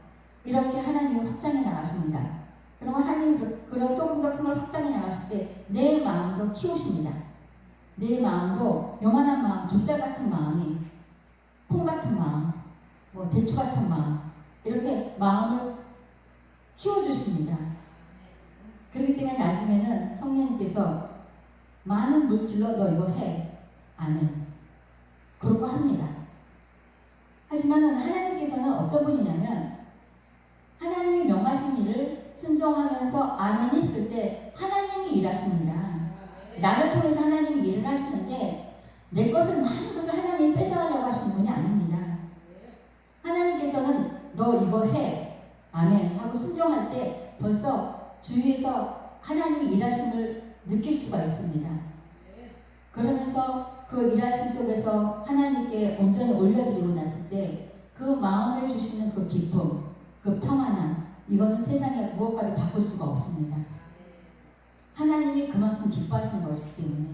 이렇게 하나님이 확장해 나가십니다. 그러면 하나님이 그런 조금 더 큰 걸 확장해 나가실 때 내 마음도 키우십니다. 내 마음도 요만한 마음, 좁쌀 같은 마음이 콩 같은 마음, 대추 같은 마음 이렇게 마음을 키워주십니다. 그렇기 때문에 나중에는 성령님께서 많은 물질로 너 이거 해. 아멘. 그러고 합니다. 하지만 하나님께서는 어떤 분이냐면 하나님이 명하신 일을 순종하면서 아멘 했을 때 하나님이 일하십니다. 나를 통해서 하나님이 일을 하시는데 내 것을 많은 것을 하나님이 뺏어가려고 하시는 분이 아닙니다. 하나님께서는 너 이거 해. 아멘 하고 순종할 때 벌써 주위에서 하나님이 일하심을 느낄 수가 있습니다. 그러면서 그 일하심 속에서 하나님께 온전히 올려드리고 났을 때 그 마음에 주시는 그 기쁨, 그 평안함 이거는 세상에 무엇과도 바꿀 수가 없습니다. 하나님이 그만큼 기뻐하시는 것이기 때문에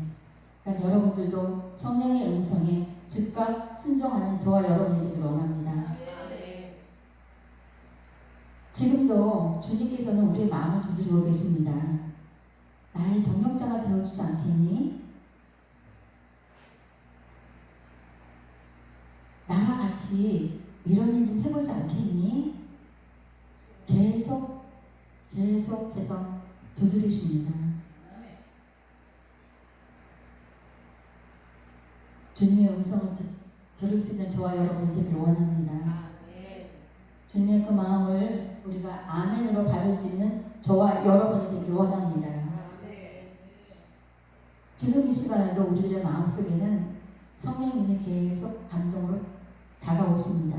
그러니까 여러분들도 성령의 음성에 즉각 순종하는 저와 여러분이 되기를 원합니다. 지금도 주님께서는 우리의 마음을 두드리고 계십니다. 나의 동역자가 되어주지 않겠니? 같이 이런 일 좀 해보지 않겠니? 계속해서 두드리십니다. 주님의 음성을 들을 수 있는 저와 여러분이 되길 원합니다. 주님의 그 마음을 우리가 아멘으로 받을 수 있는 저와 여러분이 되길 원합니다. 지금 이 시간에도 우리들의 마음속에는 성령님이 계속 감동으로 다가오십니다.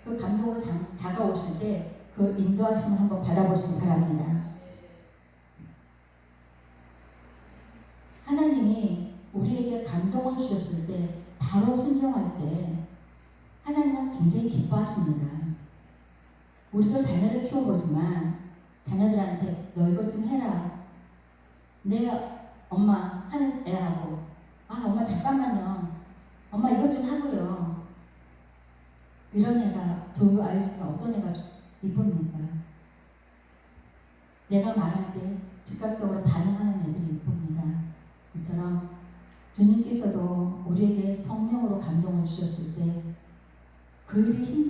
그 감동으로 다가오실 때 그 인도하심을 한번 받아보시기 바랍니다. 하나님이 우리에게 감동을 주셨을 때 바로 순종할 때 하나님은 굉장히 기뻐하십니다. 우리도 자녀를 키워보지만 자녀들한테 너 이것 좀 해라. 내가 엄마 하는 애하고 엄마 잠깐만요. 엄마 이것 좀 하고요. 이런 애가 두 아이 중에 어떤 애가 이쁩니까? 내가 말할 때 즉각적으로 반응하는 애들이 이쁩니다. 이처럼 주님께서도 우리에게 성령으로 감동을 주셨을 때 그 일이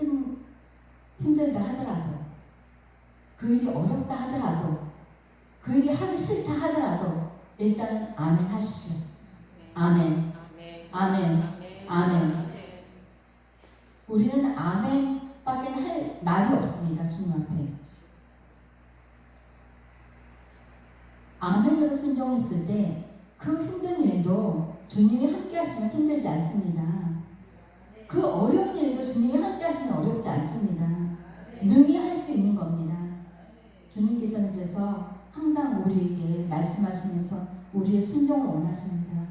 힘들다 하더라도 그 일이 어렵다 하더라도 그 일이 하기 싫다 하더라도 일단 아멘 하십시오. 아멘. 아멘. 아멘. 우리는 아멘밖에 할 말이 없습니다. 주님 앞에. 아멘으로 순종했을 때 그 힘든 일도 주님이 함께 하시면 힘들지 않습니다. 그 어려운 일도 주님이 함께 하시면 어렵지 않습니다. 능히 할 수 있는 겁니다. 주님께서는 그래서 항상 우리에게 말씀하시면서 우리의 순종을 원하십니다.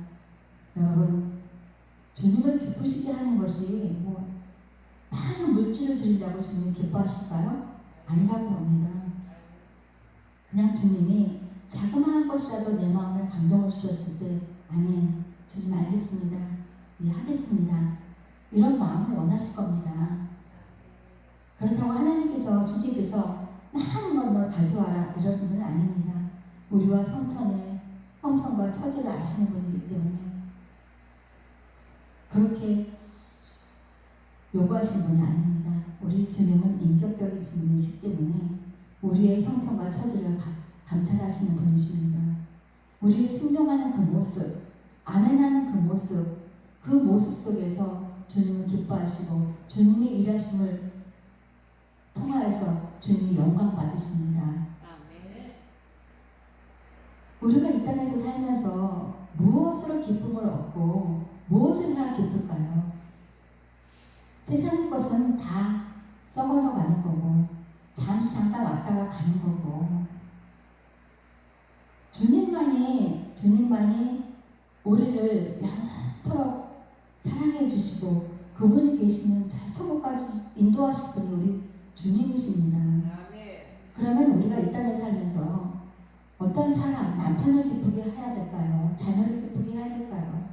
여러분, 주님을 기쁘시게 하는 것이 많은 물질을 드린다고 주님이 기뻐하실까요? 아니라고 봅니다. 그냥 주님이 자그마한 것이라도 내 마음에 감동을 주셨을 때 아멘, 주님 알겠습니다. 네, 하겠습니다. 이런 마음을 원하실 겁니다. 그렇다고 하나님께서 주님께서 많은 건 너 가져와라 이런 분은 아닙니다. 우리와 형편과 처지를 아시는 분이기 때문에 그렇게 요구하시는 분이 아닙니다. 우리 주님은 인격적이신 분이시기 때문에 우리의 형편과 처지를 감찰하시는 분이십니다. 우리의 순종하는 그 모습, 아멘하는 그 모습 속에서 주님을 기뻐하시고 주님의 일하심을 통하여서 주님이 영광 받으십니다. 우리가 이 땅에서 살면서 무엇으로 기쁨을 얻고 무엇을 해야 기쁠까요? 세상의 것은 다 썩어져 가는 거고 잠시 잠깐 왔다가 가는 거고 주님만이 우리를 영원토록 사랑해 주시고 그분이 계시는 천국까지 인도하실 분이 우리 주님이십니다. 그러면 우리가 이 땅에 살면서 어떤 사람, 남편을 기쁘게 해야 될까요? 자녀를 기쁘게 해야 될까요?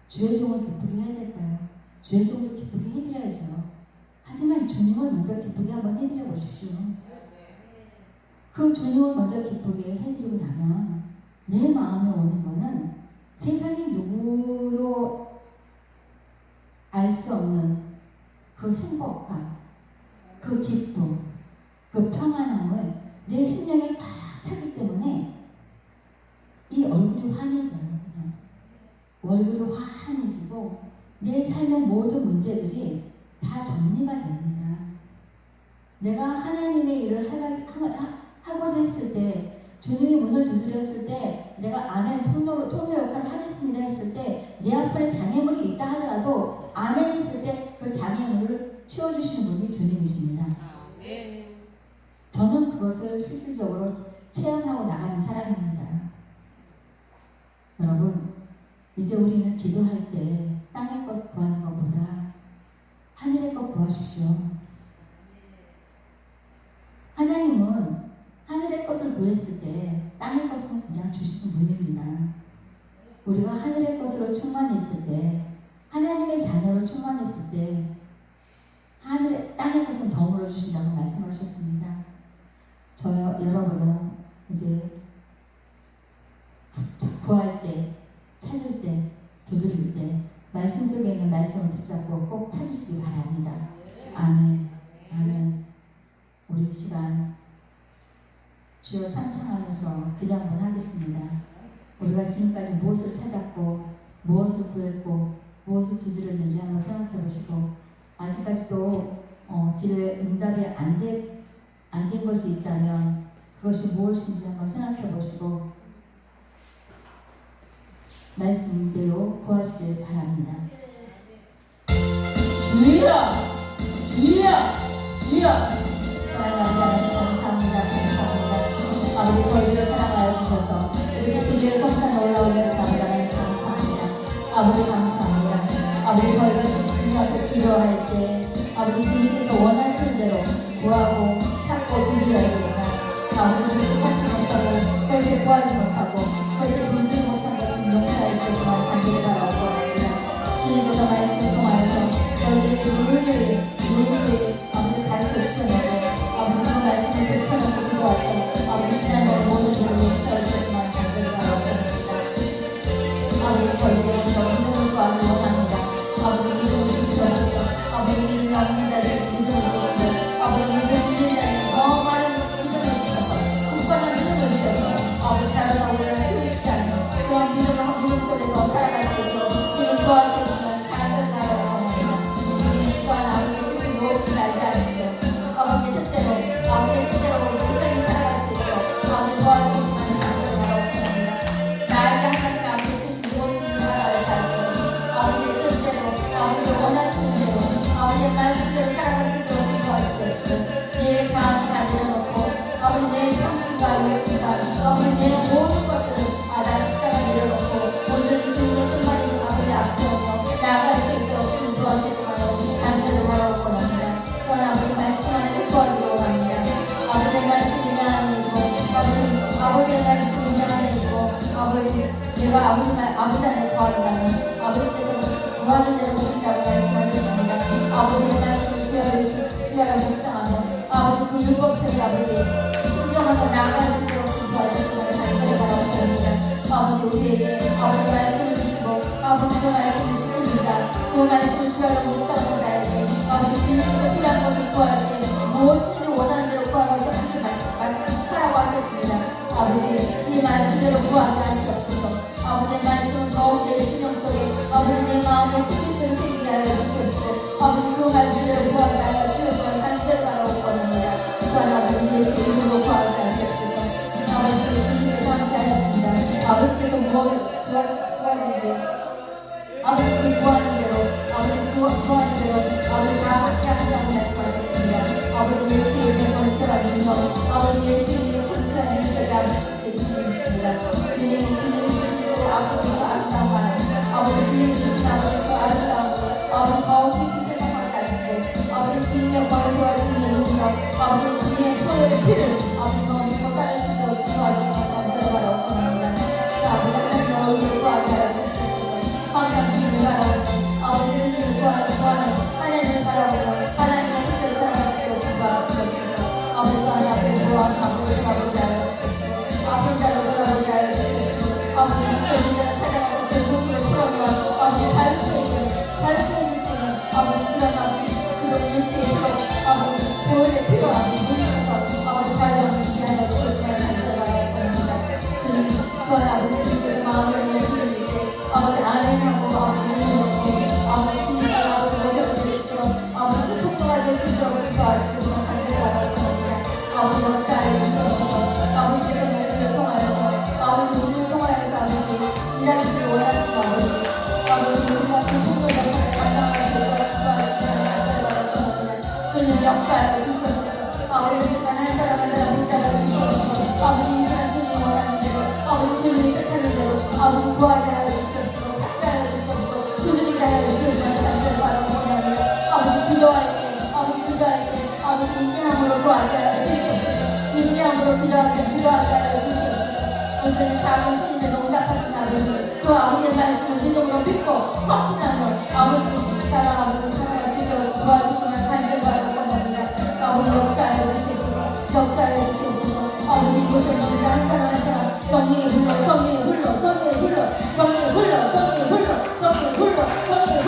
주의 종을 기쁘게 해야 될까요? 주의 종도 기쁘게 해드려야죠. 하지만 주님을 먼저 기쁘게 한번 해드려 보십시오. 그 주님을 먼저 기쁘게 해드리고 나면 내 마음에 오는 거는 세상에 누구도 알 수 없는 그 행복감, 그 기쁨, 그 평안함을 내 심령에 꽉 차기 때문에 이 얼굴이 환해져요. 그냥. 얼굴이 환해지고 내 삶의 모든 문제들이 다 정리가 됩니다. 내가 하나님의 일을 하고자 했을 때 주님이 문을 두드렸을 때 내가 아멘 통로 역할을 하겠습니다 했을 때 내 앞에 장애물이 있다 하더라도 아멘 했을 때 그 장애물을 치워주시는 분이 주님이십니다. 저는 그것을 실질적으로 체험하고 나가는 사람입니다. 여러분, 이제 우리는 기도할 때 땅의 것 구하는 것보다 하늘의 것 구하십시오. 하나님은 하늘의 것을 구했을 때 땅의 것은 그냥 주시는 분입니다. 우리가 하늘의 것으로 충만했을 때 하나님의 자녀로 충만했을 때 땅의 것은 덤으로 주신다고 말씀하셨습니다. 여러분은 이제 구할 때, 찾을 때, 두드릴 때 말씀 속에 있는 말씀을 붙잡고 꼭 찾으시기 바랍니다. 아멘. 아멘. 우리 이 시간 주여 삼창하면서 기도 한번 하겠습니다. 우리가 지금까지 무엇을 찾았고 무엇을 구했고 무엇을 두드렸는지 한번 생각해 보시고 아직까지도 기도에 응답이 안 된 것이 있다면 그것이 무엇인지 한번 생각해 보시고 말씀대로 구하시길 바랍니다. 주여 주여 주여 사랑하는 하나님 감사합니다. 감사합니다. 아버지 저희를 사랑하여 주셔서 이렇게 기도의 성산에 올라오게 하신 하나님 감사합니다. 아버지 감사합니다. 아버지 저희가 주님한테 기도할 때 아버지 주님께서 원하시는 대로 구하고 찾고 두드려야 되지만 아버지 똑같은 것처럼 절대 구하지 못하고 절대 두드리지 못한 것은 용서할 수 있지만 반대로 바라고 합니다. 주님께서 말씀을 통하여서 저희들에게 누구를 아버지 가르쳐 주셨는데 아버지 그 말씀을 제쳐놓고 기도하고 아버지 지난번 모든 일을 용서할 수 있지만 반대로 바라고 합니다. 아버지 저희들은 더 믿음을 구하기 원합니다. 아버지 믿음을 주시옵소서. 아버지 믿음이 없는 자들에게 믿음을 주시고 아버지 믿음이 있는 자들에게 더 많은 믿음을 주셔서 굳건한 믿음을 주셔서 아버지 자라가 우리를 치우시지 않는 그런 믿음 속에서 살아갈 수 있도록 주님 도와주시면 간절하라고 합니다. 주님 또한 아버지의 뜻이 무엇인지 알게 하십시오. 아버지의 뜻대로 아버지의 뜻대로 우리 인생을 살아갈 수 있도록 아버지 도와주시면 간절하라고 합니다. 나에게 하나씩 아버지의 뜻이 무엇인지 알게 하시고 아버지의 뜻대로 아버지의 원하시는 대로 아버지의 말씀대로 살아갈 수 있도록 도와주십시오. 내 자아는 다 내려놓고 아버지 내 상심과 욕심과 아버지 내 모든 것들을 나 십자가 내려놓고 온전히 주님의 뜻만이 아버지 앞세우며 나아갈 수 있도록 좀 도와주시고 감사를 바라고 원합니다. 또한 아버지 말씀 안에서 도와주기로 원합니다. 아버지의 말씀이 내 안에 있고 아버지의 말씀이 내 안에 있고 내가 아버지 안에 구한다면 아버지께서 구하는 대로 주신다고 말씀하셨습니다. 아버지의 말씀을 주야를 묵상하며 아버지 그 율법책을 아버지 순종하며 나아갈 수 있도록 도와주시고 감사를 바라고 원합니다. 아버지 우리에게 아버지 말씀을 주시고 아버지 그 말씀을 지킵니다. 그 말씀을 주야를 묵상하는 자에게 아버지 주님께서 필요한 것을 구할 때 무엇인지 원하는 대로 구하라고 말씀하라고 하셨습니다. 아버지 이 말씀대로 구하게 하시옵소서. 아버지의 말씀은 더욱 내 심령 속에 아버지 내 마음에 신기스를 생기게 하여 주시옵소서. 아버지 그 말씀대로 구하게 하여 주옵소서. 간절히 바라고 원합니다. 또한 아버지 예수 이름으로 구하게 하시옵소서. 아버지 주님께서 함께 하셨습니다. 아버지께서 무엇을 구하든지 아버지 구하는 대로 아버지 구하는 대로 아버지 다 함께 하신다고 말씀하셨습니다. 아버지 예수 이름의 권세가 있는 것 아버지 예수 이름의 권세가 있는 것이 아버지 주님입니다. 주님이 주신 대로 아버지가 아름다운 말 아버지 주님이 주신 아버지가 아름다운 것 아버지 더욱 깊이 생각하게 하시고 아버지 주님의 권세와 주님의 능력 아버지 주님의 피를 아버지 너무 따를 수 있도록 도와주시고 감사를 원합니다. 아버지 하나님의 얼굴을 구하게 하여 주시옵소서. 항상 주님을 바라보고 아버지 주님을 구하는 하나님을 바라보고 하나님의 뜻대로 살아갈 수 있도록 도와주시옵소서. 아버지 하나님 앞에 구하는 앞으로 돌아보게 하여 주시옵소서. 아픈 자로 돌아보게 하여 주시옵소서. 아버지 묶여있는 자를 찾아가서 그 묶임을 풀어주어 아버지 자유케 해줄 수 있는 아버지 그런 아버지 그런 예수의 것 아버지 교회의 필요한 물리셔서 아버지 자유함을 주게 하여 주시옵소서. 감사합니다. 주님 또한 아버지 주님께서 마음의 문을 풀릴 때 아버지 아멘하고 아버지 물려놓고 아버지 주님을 아버지 모셔도 될 수 있도록 아버지 통로가 될 수 있도록 도와주시옵소서. 감사합니다. 아버지 역사해 주시옵소서. 아버지께서 우리를 통하여서 아버지 우리를 통하여서 아버지 일하시길 원하시는 아버지 우리가 그 통로를 감당할 수 있도록 도와주시옵소서. 주님 역사해 주시옵소서. 아버지 시간 한 사람 한 사람 붙잡아 주시옵소서. 아버지 이 시간 주님 원하는 대로 아버지 주님이 뜻하는 대로 아버지 구하게 하여 주시옵소서. 찾게 하여 주시옵소서. 두드리게 하여 주시옵소서. 감사를 바라고 원합니다. 아버지 기도할 때 아버지 인내함으로 구하게 하여 주시옵소서. 인내함으로 기도하게 하여 주시옵소서. 온전히 작은 신임에 응답하신 아버지 그 아버지의 말씀을 믿음으로 믿고 확신하며 아버지 살아갈 수 있도록 도와주시면 간절히 바라고 원합니다. 아버지 역사해 주시옵소서. 역사해 주시옵소서. 아버지 이곳에 있는 한 사람 한 사람 성령의 불러 성령의 불러 성령의 불러 성령의 불러 성령의 불러 성령의 불러 성령의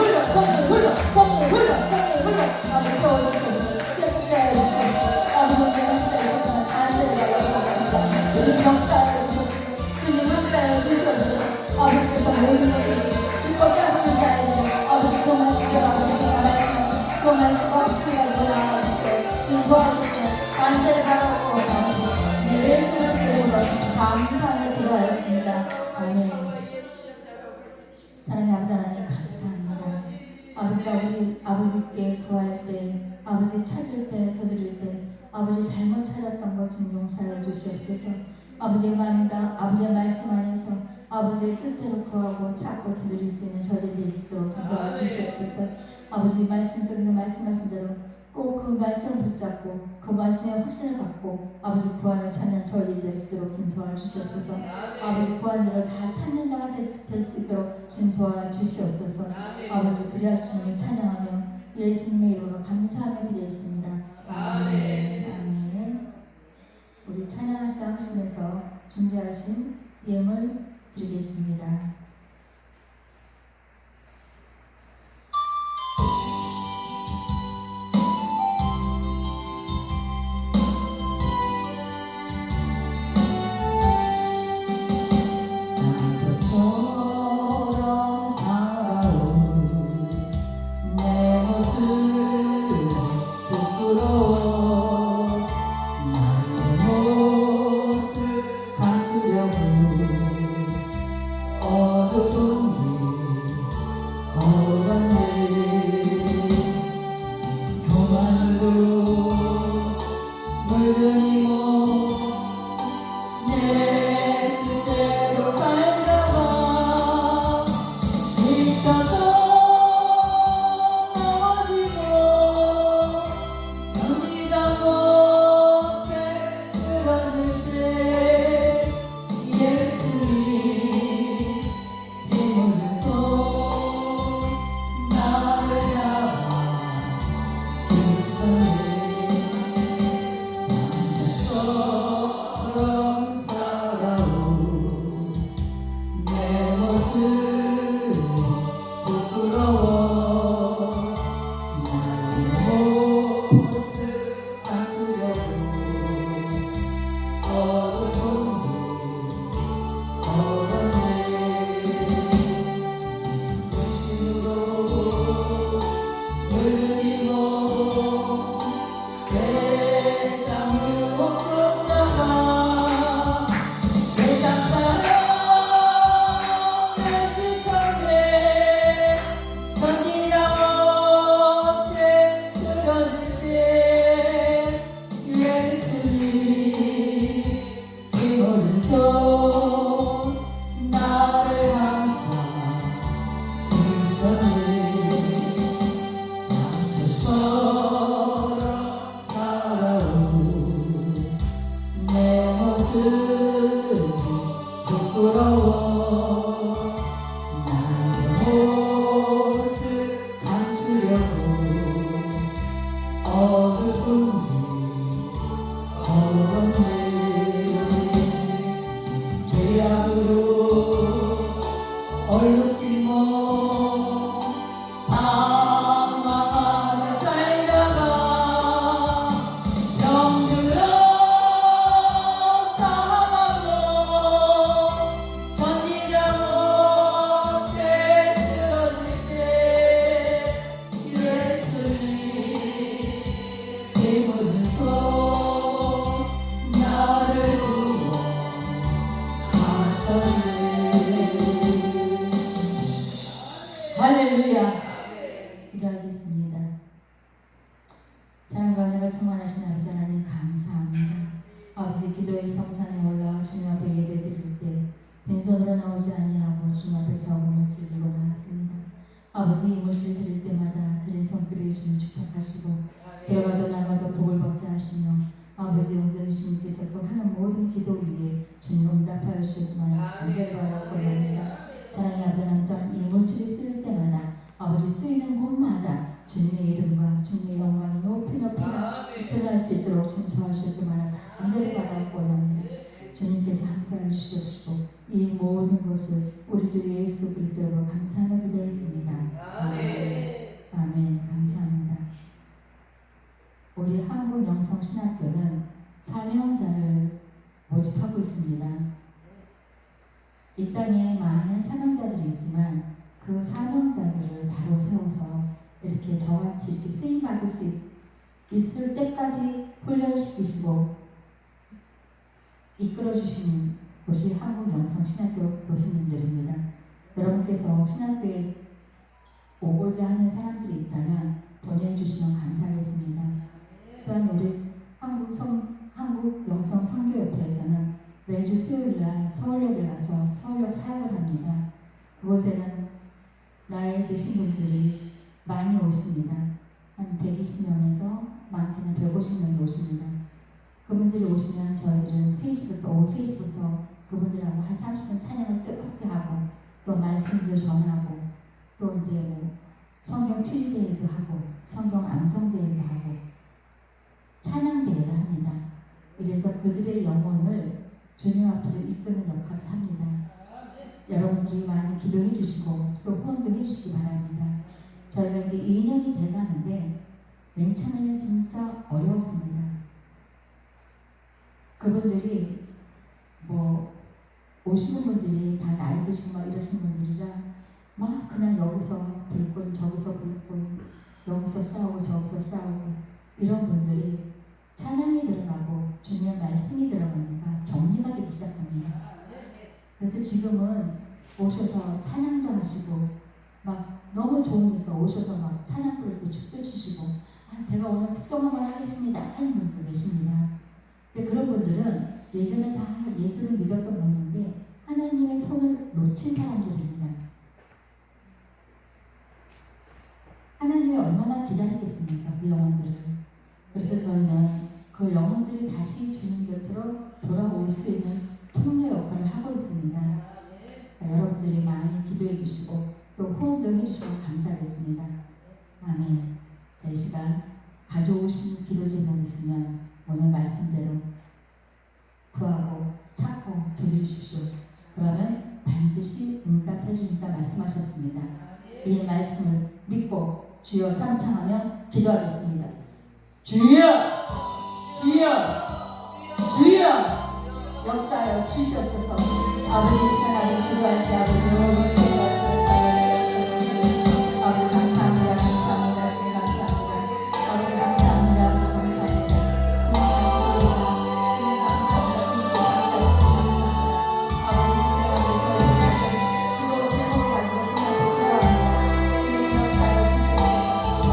진보하시고 감사를 바라고 예수의 이름으로 감사하며 기도하였습니다. 아멘. 사랑의 아버지 하나님 감사합니다. 아버지가 우리 아버지께 구할 때, 아버지 찾을 때, 저지를 때 아버지 잘못 찾았던 것 좀 용서해 주시옵소서. 아버지의 마음과 아버지의 말씀 안에서 아버지의 뜻대로 구하고 찾고 저지를 수 있는 저희들이 될 수 있도록 도와주시옵소서. 아버지 말씀 속에서 말씀하신 대로 꼭 그 말씀을 붙잡고 그 말씀에 확신을 갖고 아버지 구원을 찾는 저희들이 될 수 있도록 좀 도와주시옵소서. 아버지 구원들을 다 찾는 자가 될 수 있도록 좀 도와주시옵소서. 아버지 그리하여 주님을 찬양하며 예수님의 이름으로 감사하며 기도했습니다. 아멘. 아멘. 우리 찬양하시면서 준비하신 예물 드리겠습니다. 할렐루야. 기도하겠습니다. 사랑과 은혜가 충만하신 아버지 하나님 감사합니다. 아버지 기도의 성산에 올라와 주님 앞에 예배드릴 때 빈손으로 나오지 아니하고 주님 앞에 적은 물질 들고 나왔습니다. 아버지 이 물질 드릴 때마다 드린 손길이 주님 축복하시고 들어가도 나가도 복을 받게 하시며 아버지 온전히 주님께서 또 하는 모든 기도 위에 주님 응답하여 주셨구나 간절히 바라고 합니다. 사랑의 아버지 하나님 또한 이 물질이 쓰일 때마다 아버지 쓰이는 곳마다 주님의 이름과 주님의 영광이 높이 드러날 수 있도록 주님 도와주셨기만 간절히 바라고 합니다. 주님께서 함께하여 주시옵시고 이 모든 것을 우리 주 예수 그리스도로 감사하며 기도했습니다. 아멘. 아멘. 감사합니다. 우리 한국영성신학교는 사명자를 모집하고 있습니다. 이 땅에 많은 사명자들이 있지만 그 사명자들을 바로 세워서 이렇게 저같이 이렇게 쓰임받을 수 있을 때까지 훈련시키시고 이끌어주시는 곳이 한국영성신학교 교수님들입니다. 여러분께서 신학교에 오고자 하는 사람들이 있다면 보내주시면 감사하겠습니다. 또한 우리 한국영성선교협회에서는 매주 수요일날 서울역에 가서 서울역 사역을 합니다. 그곳에는 나이 드신 분들이 많이 오십니다. 한 120명에서 많게는 150명이 오십니다. 그분들이 오시면 저희들은 3시부터, 오후 3시부터 그분들하고 한 30분 찬양을 뜨겁게 하고 또 말씀도 전하고 또 이제 뭐 성경 퀴즈 대회도 하고 성경 암송 대회도 하고 찬양 대회를 합니다. 그래서 그들의 영혼을 주님 앞으로 이끄는 역할을 합니다. 여러분들이 많이 기도해 주시고 또 후원도 해 주시기 바랍니다. 저희가 이제 2년이 돼가는데 맨 처음에는 진짜 어려웠습니다. 그분들이 뭐 오시는 분들이 다 나이 드시고 막 이러신 분들이라 막 그냥 여기서 불끈 저기서 불끈 여기서 싸우고 저기서 싸우고 이런 분들이 찬양이 들어가고 주님의 말씀이 들어가니까 정리가 되기 시작합니다. 그래서 지금은 오셔서 찬양도 하시고 막 너무 좋으니까 오셔서 막 찬양 부를 때 춤도 추시고 제가 오늘 특송 한번 하겠습니다 하는 분도 계십니다. 근데 그런 분들은 예전에 다 예수를 믿었던 분인데 하나님의 손을 놓친 사람들입니다. 하나님이 얼마나 기다리겠습니까? 그 영혼들을. 그래서 저희는 그 영혼들이 다시 주님 곁으로 돌아올 수 있는 통로 역할을 하고 있습니다. 여러분들이 많이 기도해 주시고 또 후원도 해주시면 감사하겠습니다. 아멘. 이 시간 가져오신 기도 제목 있으면 오늘 말씀대로 구하고 찾고 두드리십시오. 그러면 반드시 응답해 주니까 말씀하셨습니다. 이 말씀을 믿고 주여 삼창하며 기도하겠습니다. 주여, 주여, 주여. 역사하여 주시옵소서. 아버지 이 시간 아버지 기도할 때 아버지 아버지 감사합니다. 감사합니다. 주님 감사합니다. 아버지 감사합니다. 아버지 감사합니다. 주님 감사합니다. 주님 감사합니다. 주님 감사합니다. 아버지 이 시간 아버지 기도 제목을 가지고 주님께 기도합니다. 주님 역사하여 주시옵소서.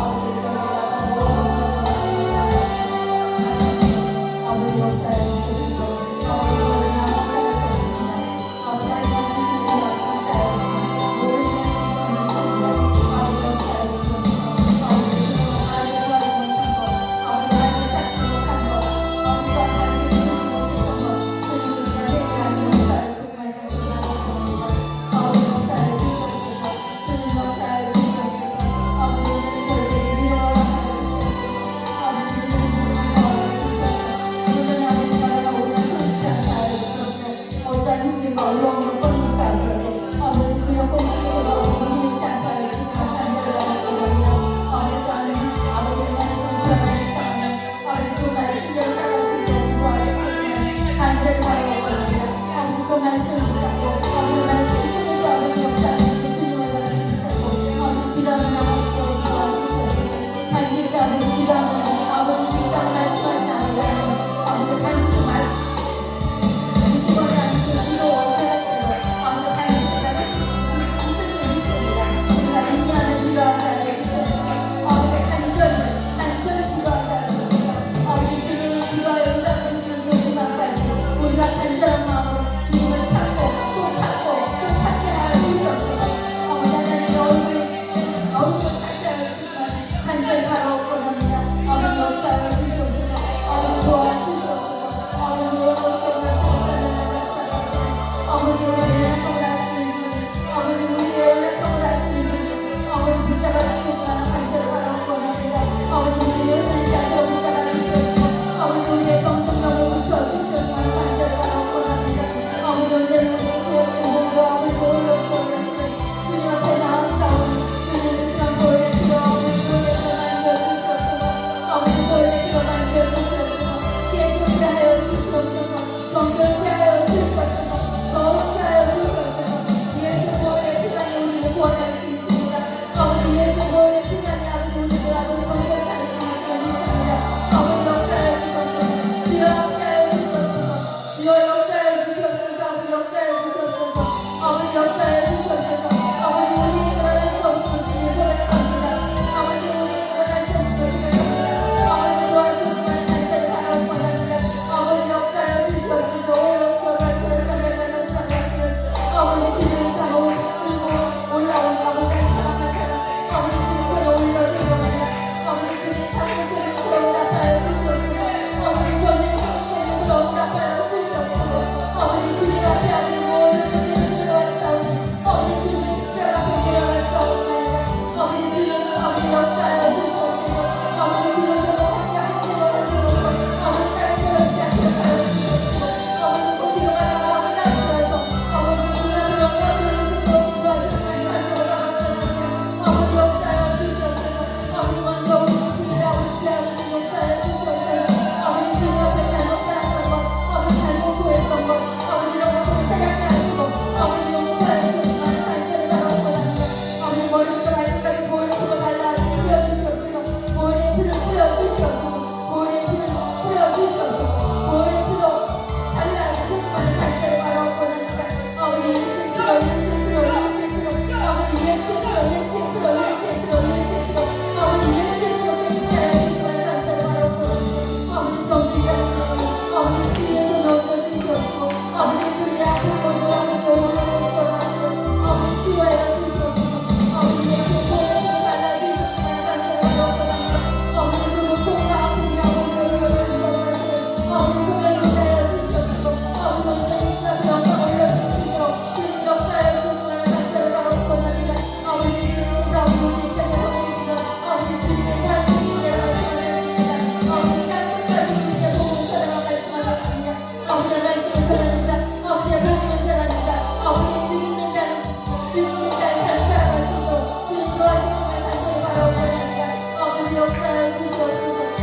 아버지 저희가 아버지 역사하여 주시옵소서. 아버지 저희가 함께할 수 없습니다. 아버지 하나님 주님께 감사하여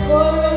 원래